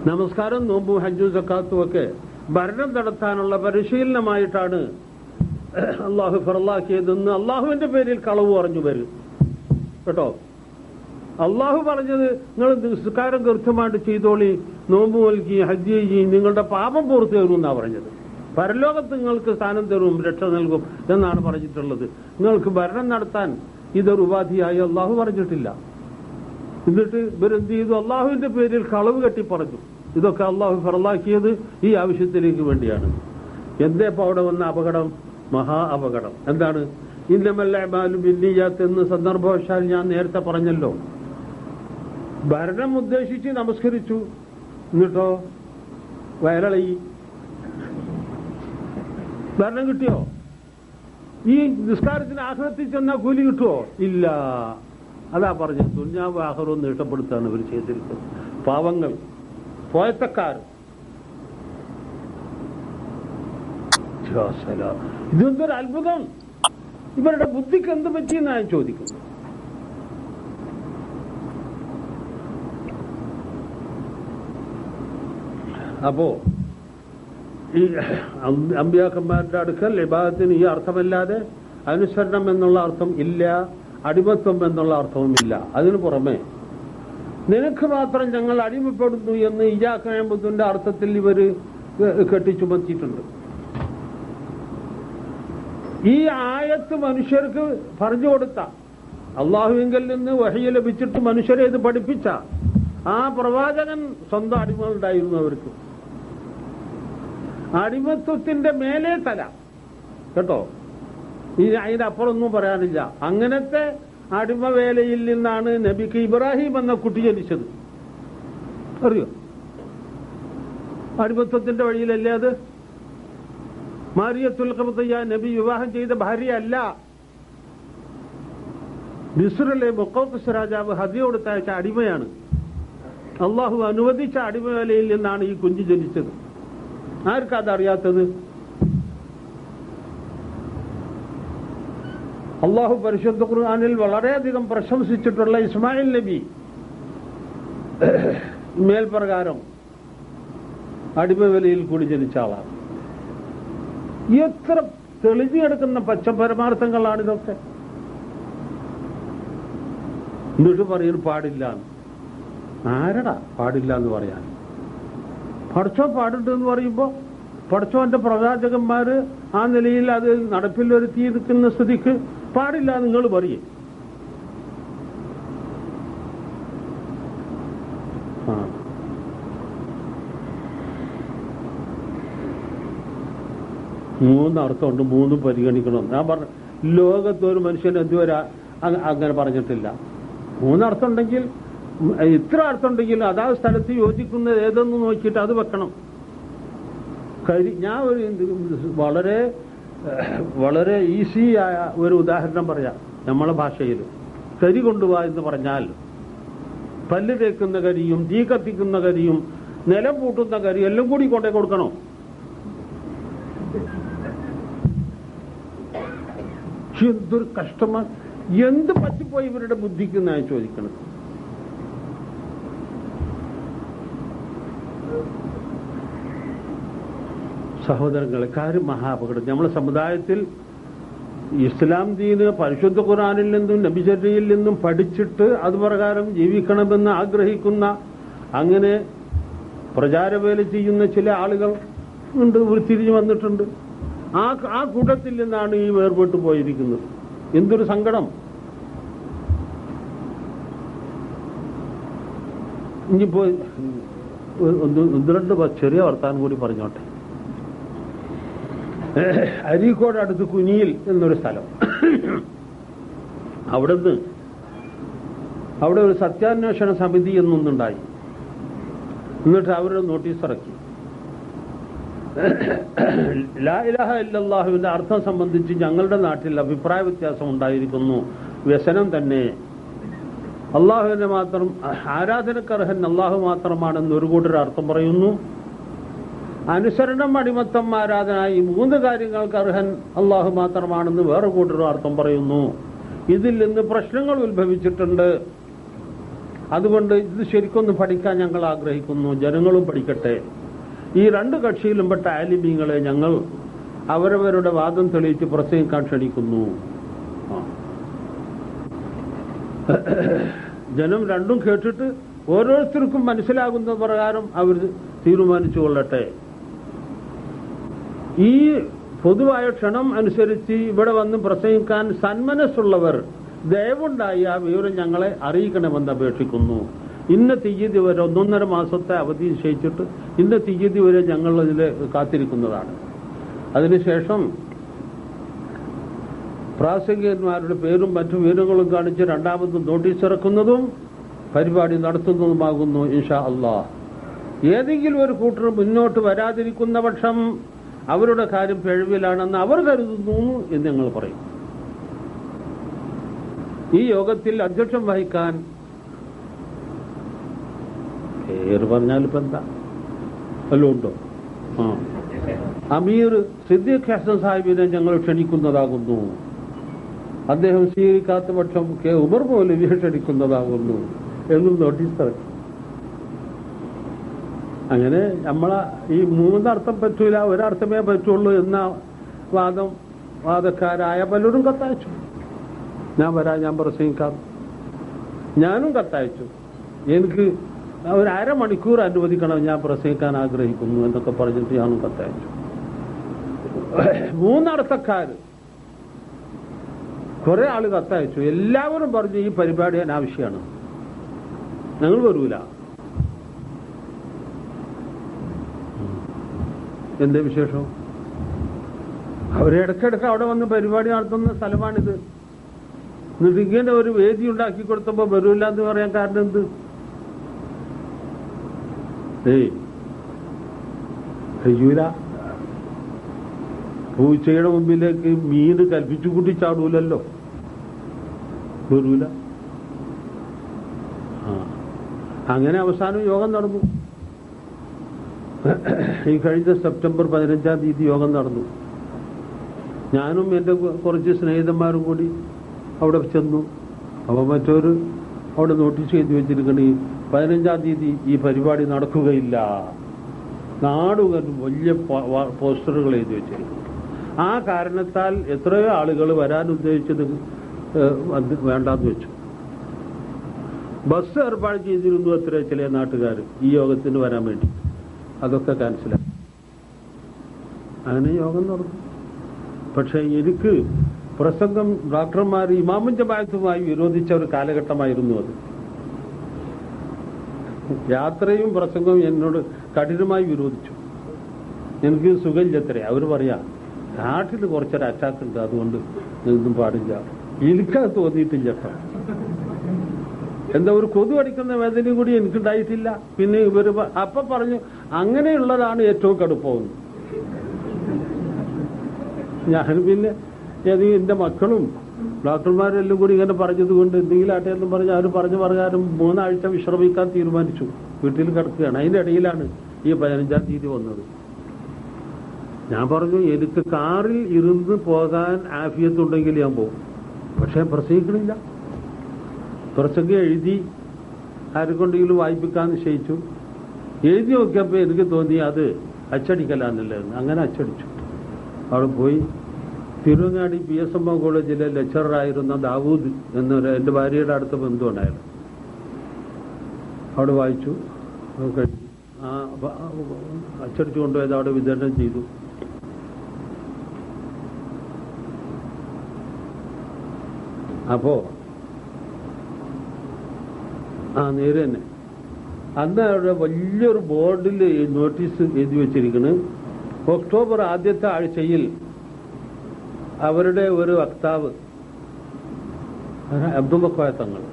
നമസ്കാരം, നോമ്പും ഹജ്ജും സക്കാത്തും ഒക്കെ ഭരണം നടത്താനുള്ള പരിശീലനമായിട്ടാണ് അള്ളാഹു ഫറലാക്കിയതെന്ന് അള്ളാഹുവിന്റെ പേരിൽ കളവ് പറഞ്ഞു വരും കേട്ടോ. അള്ളാഹു പറഞ്ഞത് നിങ്ങൾ നിസ്കാരം കൃത്യമായിട്ട് ചെയ്തോളി, നോമ്പ് നൽകി, ഹജ്ജ് ചെയ്യി, നിങ്ങളുടെ പാപം പുറത്തു തരുമെന്നാണ് പറഞ്ഞത്. പരലോകത്ത് നിങ്ങൾക്ക് സ്ഥാനം തരും, രക്ഷ നൽകും എന്നാണ് പറഞ്ഞിട്ടുള്ളത്. നിങ്ങൾക്ക് ഭരണം നടത്താൻ ഇതൊരു ഉപാധിയായി അള്ളാഹു പറഞ്ഞിട്ടില്ല. എന്നിട്ട് ഇവരെന്ത് ചെയ്തു? അള്ളാഹുവിന്റെ പേരിൽ കളവ് കെട്ടി പറഞ്ഞു. ഇതൊക്കെ അള്ളാഹു ഫറലാക്കിയത് ഈ ആവശ്യത്തിലേക്ക് വേണ്ടിയാണ്. എന്തേപ്പോ അവിടെ വന്ന അപകടം? മഹാ അപകടം. എന്താണ്? ഇന്നമൽ അഅ്മാലു ബിന്നിയ്യാത്ത് എന്ന് സന്ദർഭവശാൽ ഞാൻ നേരത്തെ പറഞ്ഞല്ലോ. ഭരണം ഉദ്ദേശിച്ച് നമസ്കരിച്ചു, എന്നിട്ടോ വയറളയി. ഭരണം കിട്ടിയോ? ഈ നിസ്കാരത്തിന് ആഖിറത്തിൽ ചെന്നാൽ കൂലി കിട്ടുമോ? ഇല്ല. അതാ പറഞ്ഞത്, ദുന്യാവ് ആഖിറവും നീട്ടപ്പെടുത്താണ് ഇവർ ചെയ്തിരിക്കുന്നത്. പാവങ്ങൾ, പോയത്തക്കാർ. ഇതെന്തൊരു അത്ഭുതം! ഇവരുടെ ബുദ്ധിക്ക് എന്ത് പറ്റിയെന്നാണ് ഞാൻ ചോദിക്കുന്നത്. അപ്പോ ഈ അമ്പിയാക്കന്മാരുടെ അടുക്കൽ ഇബാദത്തിന് ഈ അർത്ഥമല്ലാതെ അനുസരണം എന്നുള്ള അർത്ഥം ഇല്ല, അടിമത്വം എന്നുള്ള അർത്ഥവും ഇല്ല. അതിനു പുറമെ നിനക്ക് മാത്രം ഞങ്ങൾ അടിമപ്പെടുന്നു എന്ന് ഇയ്യാക്കഅബ്ദുന്റെ അർത്ഥത്തിൽ ഇവര് കെട്ടിച്ചുമത്തിയിട്ടുണ്ട്. ഈ ആയത്ത് മനുഷ്യർക്ക് പറഞ്ഞു കൊടുത്ത, അള്ളാഹുവിങ്കിൽ നിന്ന് വഹയി ലഭിച്ചിട്ട് മനുഷ്യരെ ഇത് പഠിപ്പിച്ച ആ പ്രവാചകൻ സ്വന്തം അടിമകളുണ്ടായിരുന്നു അവർക്ക്. അടിമത്വത്തിന്റെ മേലെ തല കേട്ടോ. അതിന്റെ അപ്പുറമൊന്നും പറയാനില്ല. അങ്ങനത്തെ അടിമവേലയിൽ നിന്നാണ് നബിക്ക് ഇബ്രാഹിം എന്ന കുട്ടി ജനിച്ചത്. അറിയോ? അടിമത്വത്തിന്റെ വഴിയിലല്ലേ അത്? മാരിയത്തുൽ ഖബ്തിയ്യ നബി വിവാഹം ചെയ്ത ഭാര്യയല്ല. മിസ്റിലെ മുഖൗഖിസ് രാജാവ് ഹദിയ കൊടുത്തയച്ച അടിമയാണ്. അള്ളാഹു അനുവദിച്ച അടിമവേലയിൽ നിന്നാണ് ഈ കുഞ്ഞ് ജനിച്ചത്. ആർക്കതറിയാത്തത്? അള്ളാഹു പരിശുദ്ധ ഖുർആനിൽ വളരെയധികം പ്രശംസിച്ചിട്ടുള്ള ഇസ്മായിൽ നബി മേൽപ്രകാരം അടിമവേലയിൽ കൂടി ജനിച്ച ആളാണ്. എത്ര തെളിഞ്ഞു കിടക്കുന്ന പരമാർത്ഥങ്ങളാണിതൊക്കെ. എന്നിട്ട് പറയുന്നു പാടില്ല. ആരടാ പാടില്ല എന്ന് പറയാൻ? പടച്ചോ പാടുണ്ട് എന്ന് പറയുമ്പോ പടച്ചോന്റെ പ്രവാചകന്മാര് ആ നിലയിൽ അത് നടപ്പിൽ വരുത്തിയിരിക്കുന്ന സ്ഥിതിക്ക് പാടില്ല നിങ്ങൾ പറയേ. മൂന്നർത്ഥമുണ്ട്, മൂന്നും പരിഗണിക്കണം. ഞാൻ പറഞ്ഞു ലോകത്തൊരു മനുഷ്യൻ എന്തുവരെ അങ്ങനെ പറഞ്ഞിട്ടില്ല. മൂന്നർത്ഥം ഉണ്ടെങ്കിൽ, ഇത്ര അർത്ഥം ഉണ്ടെങ്കിൽ അതാത് സ്ഥലത്ത് യോജിക്കുന്നത് ഏതെന്ന് നോക്കിയിട്ട് അത് വെക്കണം. ഞാൻ ഒരു വളരെ വളരെ ഈസിയായ ഒരു ഉദാഹരണം പറയാം. നമ്മളെ ഭാഷയിൽ കരി കൊണ്ടുപോവാ എന്ന് പറഞ്ഞാൽ പല്ല് തേക്കുന്ന കരിയും തീ കത്തിക്കുന്ന കരിയും നിലം പൂട്ടുന്ന കരിയും എല്ലാം കൂടി കൊണ്ടേ കൊടുക്കണോ? എന്തൊരു കഷ്ടമാണ്! എന്ത് പറ്റിപ്പോയി ഇവരുടെ ബുദ്ധിക്ക് എന്നാണ് ചോദിക്കുന്നത്. സഹോദരങ്ങളെ, കാര്യം മഹാപകടം. നമ്മുടെ സമുദായത്തിൽ ഇസ്ലാം ദീന് പരിശുദ്ധ ഖുർആനിൽ നിന്നും നബിചര്യയിൽ നിന്നും പഠിച്ചിട്ട് അതുപ്രകാരം ജീവിക്കണമെന്ന് ആഗ്രഹിക്കുന്ന, അങ്ങനെ പ്രചാരവേല ചെയ്യുന്ന ചില ആളുകൾ ഉണ്ട്, ഉരുത്തിരിഞ്ഞു വന്നിട്ടുണ്ട്. ആ കൂട്ടത്തിൽ നിന്നാണ് ഈ വേർപെട്ടു പോയിരിക്കുന്നത്. എന്തൊരു സങ്കടം! ഇനിയിപ്പോ ഒന്ന് രണ്ട് ചെറിയ വർത്താനം കൂടി പറഞ്ഞോട്ടെ. അരീക്കോട് അടുത്ത് കുനിയിൽ എന്നൊരു സ്ഥലം. അവിടെ ഒരു സത്യാന്വേഷണ സമിതി എന്നൊന്നുണ്ടായി. എന്നിട്ട് അവരുടെ നോട്ടീസ് ഇറക്കി. ലാ ഇലാഹ ഇല്ലല്ലാഹുവിന്റെ അർത്ഥം സംബന്ധിച്ച് ഞങ്ങളുടെ നാട്ടിൽ അഭിപ്രായ വ്യത്യാസം ഉണ്ടായിരിക്കുന്നു. വ്യസനം തന്നെ. അള്ളാഹുവിനെ മാത്രം ആരാധനക്കർഹൻ അള്ളാഹു മാത്രമാണെന്ന് ഒരു കൂട്ടർ അർത്ഥം പറയുന്നു. അനുസരണം, അടിമത്തം, ആരാധന, ഈ മൂന്ന് കാര്യങ്ങൾക്ക് അർഹൻ അള്ളാഹു മാത്രമാണെന്ന് വേറെ കൂട്ടർ അർത്ഥം പറയുന്നു. ഇതിൽ നിന്ന് പ്രശ്നങ്ങൾ ഉത്ഭവിച്ചിട്ടുണ്ട്. അതുകൊണ്ട് ഇത് ശരിക്കൊന്ന് പഠിക്കാൻ ഞങ്ങൾ ആഗ്രഹിക്കുന്നു. ജനങ്ങളും പഠിക്കട്ടെ. ഈ രണ്ട് കക്ഷിയിലും പെട്ട ആലിമീങ്ങളെ ഞങ്ങൾ അവരവരുടെ വാദം തെളിയിച്ച് പ്രസംഗിക്കാൻ ക്ഷണിക്കുന്നു. ജനം രണ്ടും കേട്ടിട്ട് ഓരോരുത്തർക്കും മനസ്സിലാകുന്ന പ്രകാരം അവർ തീരുമാനിച്ചു കൊള്ളട്ടെ. ഈ പൊതുവായ ക്ഷണം അനുസരിച്ച് ഇവിടെ വന്ന് പ്രസംഗിക്കാൻ സന്മനസ്സുള്ളവർ ദയവുണ്ടായി ആ വിവരം ഞങ്ങളെ അറിയിക്കണമെന്ന് അപേക്ഷിക്കുന്നു. ഇന്ന തീയതി വരെ 1.5 മാസത്തെ അവധി നിശ്ചയിച്ചിട്ട് ഇന്ന തീയതി വരെ ഞങ്ങൾ ഇതിൽ കാത്തിരിക്കുന്നതാണ്. അതിനുശേഷം പ്രാസംഗികന്മാരുടെ പേരും മറ്റു വിവരങ്ങളും കാണിച്ച് രണ്ടാമത് നോട്ടീസ് ഇറക്കുന്നതും പരിപാടി നടത്തുന്നതുമാകുന്നു. ഇൻഷാ അല്ലാഹ്. ഏതെങ്കിലും ഒരു കൂട്ടർ മുന്നോട്ട് വരാതിരിക്കുന്ന പക്ഷം അവരുടെ കാര്യം പിഴവിലാണെന്ന് അവർ കരുതുന്നു എന്ന് ഞങ്ങൾ പറയും. ഈ യോഗത്തിൽ അധ്യക്ഷം വഹിക്കാൻ പേര് പറഞ്ഞാലിപ്പോ എന്താ വല്ലതും ഉണ്ടോ? അമീർ സിദ്ദീഖ് ഹസൻ സാഹിബിനെ ഞങ്ങൾ ക്ഷണിക്കുന്നതാകുന്നു. അദ്ദേഹം സ്വീകരിക്കാത്ത പക്ഷം കെ ഉമർ മൗലവിയെ ക്ഷണിക്കുന്നതാകുന്നു എന്നും നോട്ടീസ് ഇറക്കി. അങ്ങനെ നമ്മളെ ഈ മൂന്നർത്ഥം പറ്റൂല, ഒരർത്ഥമേ പറ്റുള്ളൂ എന്ന വാദക്കാരായ പലരും കത്തയച്ചു. ഞാൻ വരാം, ഞാൻ പ്രസംഗിക്കാം. ഞാനും കത്തയച്ചു. എനിക്ക് ഒരു അരമണിക്കൂർ അനുവദിക്കണം, ഞാൻ പ്രസംഗിക്കാൻ ആഗ്രഹിക്കുന്നു എന്നൊക്കെ പറഞ്ഞിട്ട് ഞാനും കത്തയച്ചു. മൂന്നർത്ഥക്കാർ കുറെ ആള് കത്തയച്ചു. എല്ലാവരും പറഞ്ഞു ഈ പരിപാടി അനാവശ്യമാണ്, ഞങ്ങൾ വരൂല. എന്താ വിശേഷം? അവരിടയ്ക്കിടയ്ക്ക് അവിടെ വന്ന് പരിപാടി നടത്തുന്ന സ്ഥലമാണിത്. എന്നിട്ട് ഇങ്ങനെ ഒരു വേദി ഉണ്ടാക്കി കൊടുത്തപ്പോൾ വരൂല്ല എന്ന് പറയാൻ കാരണം എന്ത്? കഴിയൂല. പൂച്ചയുടെ മുമ്പിലേക്ക് മീൻ കൽപ്പിച്ചു കൂട്ടി ചാടൂലല്ലോ, വരൂല. അങ്ങനെ അവസാനം യോഗം നടന്നു. ഈ കഴിഞ്ഞ സെപ്റ്റംബർ 15-ാം തീയതി യോഗം നടന്നു. ഞാനും എൻ്റെ കുറച്ച് സ്നേഹിതന്മാരും കൂടി അവിടെ ചെന്നു. അപ്പോൾ മറ്റൊരു അവിടെ നോട്ടീസ് എഴുതി വെച്ചിരിക്കണ 15-ാം തീയതി ഈ പരിപാടി നടക്കുകയില്ല. നാടുകൾ വലിയ പോസ്റ്ററുകൾ എഴുതി വെച്ചിരിക്കുന്നു. ആ കാരണത്താൽ എത്രയോ ആളുകൾ വരാൻ ഉദ്ദേശിച്ചത് വേണ്ടാന്ന് വെച്ചു. ബസ് ഏർപ്പാട് ചെയ്തിരുന്നു അത്ര ചില നാട്ടുകാർ ഈ യോഗത്തിന് വരാൻ വേണ്ടി. അതൊക്കെ ക്യാൻസലാക്കി. അങ്ങനെ യോഗം നടന്നു. പക്ഷെ എനിക്ക് പ്രസംഗം ഡോക്ടർമാർ ഇമാമും ജമാഅത്തുമായി വിരോധിച്ച ഒരു കാലഘട്ടമായിരുന്നു അത്. യാത്രയും പ്രസംഗവും എന്നോട് കഠിനമായി വിരോധിച്ചു. എനിക്ക് സുഖമില്ലത്രേ. അവർ പറയാ നാട്ടിൽ കുറച്ചൊരു അറ്റാക്ക് ഉണ്ട്, അതുകൊണ്ട് ഇതൊന്നും പാടില്ല. എനിക്കത് തോന്നിയിട്ടില്ല കേട്ടോ. എന്താ ഒരു കൊതു അടിക്കുന്ന വേദനയും കൂടി എനിക്കുണ്ടായിട്ടില്ല. പിന്നെ ഇവർ അപ്പൊ പറഞ്ഞു അങ്ങനെയുള്ളതാണ് ഏറ്റവും കടുപ്പമെന്ന്. ഞാൻ പിന്നെ എൻ്റെ മക്കളും ഡോക്ടർമാരെല്ലാം കൂടി ഇങ്ങനെ പറഞ്ഞത് കൊണ്ട് എന്തെങ്കിലും ആട്ടെ എന്നും പറഞ്ഞ് അവർ പറഞ്ഞു പ്രകാരം 3 ആഴ്ച വിശ്രമിക്കാൻ തീരുമാനിച്ചു. വീട്ടിൽ കിടക്കുകയാണ്. അതിൻ്റെ ഇടയിലാണ് ഈ 15-ാം തീയതി വന്നത്. ഞാൻ പറഞ്ഞു എനിക്ക് കാറിൽ ഇരുന്ന് പോകാൻ ആഫിയത്തുണ്ടെങ്കിൽ ഞാൻ പോകും. പക്ഷെ പ്രസംഗിക്കണില്ല. പ്രസംഗം എഴുതി ആരെക്കൊണ്ടെങ്കിലും വായിപ്പിക്കാൻ നിശ്ചയിച്ചു. എഴുതി നോക്കിയപ്പോൾ എനിക്ക് തോന്നി അത് അച്ചടിക്കലാന്നല്ലായിരുന്നു. അങ്ങനെ അച്ചടിച്ചു. അവിടെ പോയി തിരുവങ്ങാടി PSM കോളേജിലെ ലെക്ചറായിരുന്ന ദാവൂദ് എന്നൊരു എൻ്റെ ഭാര്യയുടെ അടുത്ത ബന്ധുണ്ടായിരുന്നു. അവിടെ വായിച്ചു. അച്ചടിച്ചു കൊണ്ടുപോയത് അവിടെ വിതരണം ചെയ്തു. അപ്പോ നേരെ തന്നെ അന്ന് അവിടെ വലിയൊരു ബോർഡിൽ നോട്ടീസ് എഴുതി വെച്ചിരിക്കുന്നു. ഒക്ടോബർ ആദ്യത്തെ ആഴ്ചയിൽ അവരുടെ ഒരു വക്താവ് അബ്ദുള്ള കോയ തങ്ങൾ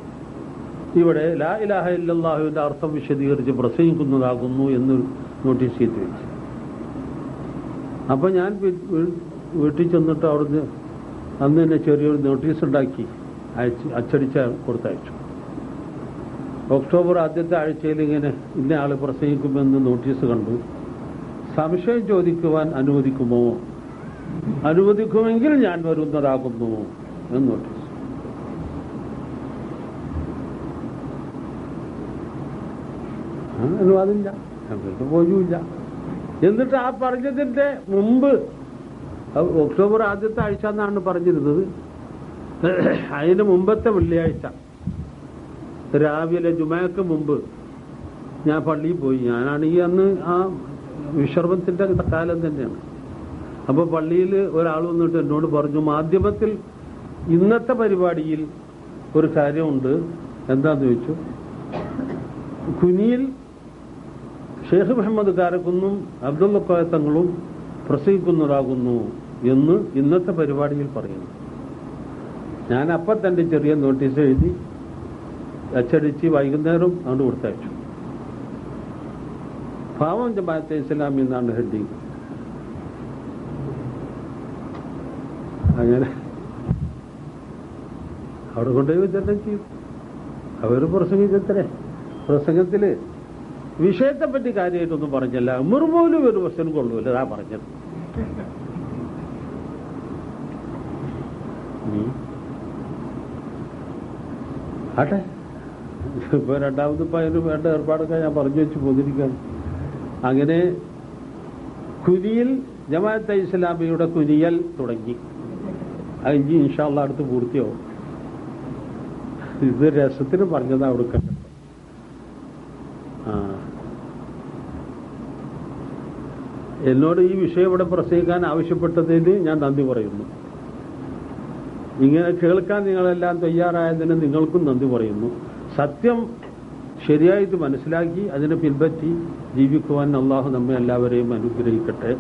ഇവിടെ ലാ ഇലാഹ ഇല്ലല്ലാഹുവിന്റെ അർത്ഥം വിശദീകരിച്ച് പ്രസംഗിക്കുന്നതാകുന്നു എന്നൊരു നോട്ടീസ് എഴുതി വെച്ചു. അപ്പൊ ഞാൻ വീട്ടിൽ ചെന്നിട്ട് അവിടുന്ന് അന്ന് തന്നെ ചെറിയൊരു നോട്ടീസ് ഉണ്ടാക്കി അച്ചടിച്ച കൊടുത്തയച്ചു. ഒക്ടോബർ ആദ്യത്തെ ആഴ്ചയിൽ ഇങ്ങനെ ഇന്ന ആള് പ്രസംഗിക്കുമെന്ന് നോട്ടീസ് കണ്ടു. സംശയം ചോദിക്കുവാൻ അനുവദിക്കുമോ? അനുവദിക്കുമെങ്കിൽ ഞാൻ വരുന്നതാകുന്നു എന്ന് നോട്ടീസ്. അനുവാദമില്ല, ഞങ്ങൾക്ക് പോലുമില്ല. എന്നിട്ട് ആ പറഞ്ഞതിന്റെ മുമ്പ് ഒക്ടോബർ ആദ്യത്തെ ആഴ്ച എന്നാണ് പറഞ്ഞിരുന്നത്. അതിന് മുമ്പത്തെ വെള്ളിയാഴ്ച രാവിലെ ജുമയ്ക്ക് മുമ്പ് ഞാൻ പള്ളിയിൽ പോയി. ഞാനാണെങ്കിൽ അന്ന് ആ വിശ്രമത്തിന്റെ കാലം തന്നെയാണ്. അപ്പോൾ പള്ളിയിൽ ഒരാൾ വന്നിട്ട് എന്നോട് പറഞ്ഞു, മാധ്യമത്തിൽ ഇന്നത്തെ പരിപാടിയിൽ ഒരു കാര്യമുണ്ട്, എന്താന്ന് ചോദിച്ചു. കുനിയിൽ ഷെയ്ഖ് മുഹമ്മദ് കാരക്കുന്നും അബ്ദുള്ള കോയ തങ്ങളും പ്രസംഗിക്കുന്നതാകുന്നു എന്ന് ഇന്നത്തെ പരിപാടിയിൽ പറയുന്നു. ഞാൻ അപ്പം തന്നെ ചെറിയ നോട്ടീസ് എഴുതി അച്ചടിച്ച് വൈകുന്നേരം അങ്ങോട്ട് കൊടുത്തയച്ചു. പാവം ജമാഅത്തെ ഇസ്ലാമി എന്നാണ് ഹെഡിങ്. അങ്ങനെ അവിടെ കൊണ്ടുപോയി വിതരണം ചെയ്തു. അവർ പ്രസംഗിച്ചത്രേ. പ്രസംഗത്തില് വിഷയത്തെപ്പറ്റി കാര്യമായിട്ടൊന്നും പറഞ്ഞില്ല. മുറുപോലും ഒരു പ്രശ്നം കൊള്ളൂല്ല. അതാ പറഞ്ഞത്. ആട്ടെ, ഇപ്പൊ രണ്ടാമത് ഇപ്പൊ അതിന് വേണ്ട ഏർപ്പാടൊക്കെ ഞാൻ പറഞ്ഞു വെച്ച് പോന്നിരിക്കുകയാണ്. അങ്ങനെ കുനിയിൽ ജമാഅത്തെ ഇസ്ലാമിയുടെ കുനിയൽ തുടങ്ങി. അത് ഇനി ഇൻഷാ അല്ലാഹ് അടുത്ത് പൂർത്തിയാവും. ഇത് രസത്തിന് പറഞ്ഞതാ അവിടെ. എന്നോട് ഈ വിഷയം ഇവിടെ പ്രസംഗിക്കാൻ ആവശ്യപ്പെട്ടതിന് ഞാൻ നന്ദി പറയുന്നു. ഇങ്ങനെ കേൾക്കാൻ നിങ്ങളെല്ലാം തയ്യാറായതിന് നിങ്ങൾക്കും നന്ദി പറയുന്നു. സത്യം ശരിയായിട്ട് മനസ്സിലാക്കി അതിനെ പിൻപറ്റി ജീവിക്കുവാൻ അള്ളാഹു നമ്മെ എല്ലാവരെയും അനുഗ്രഹിക്കട്ടെ.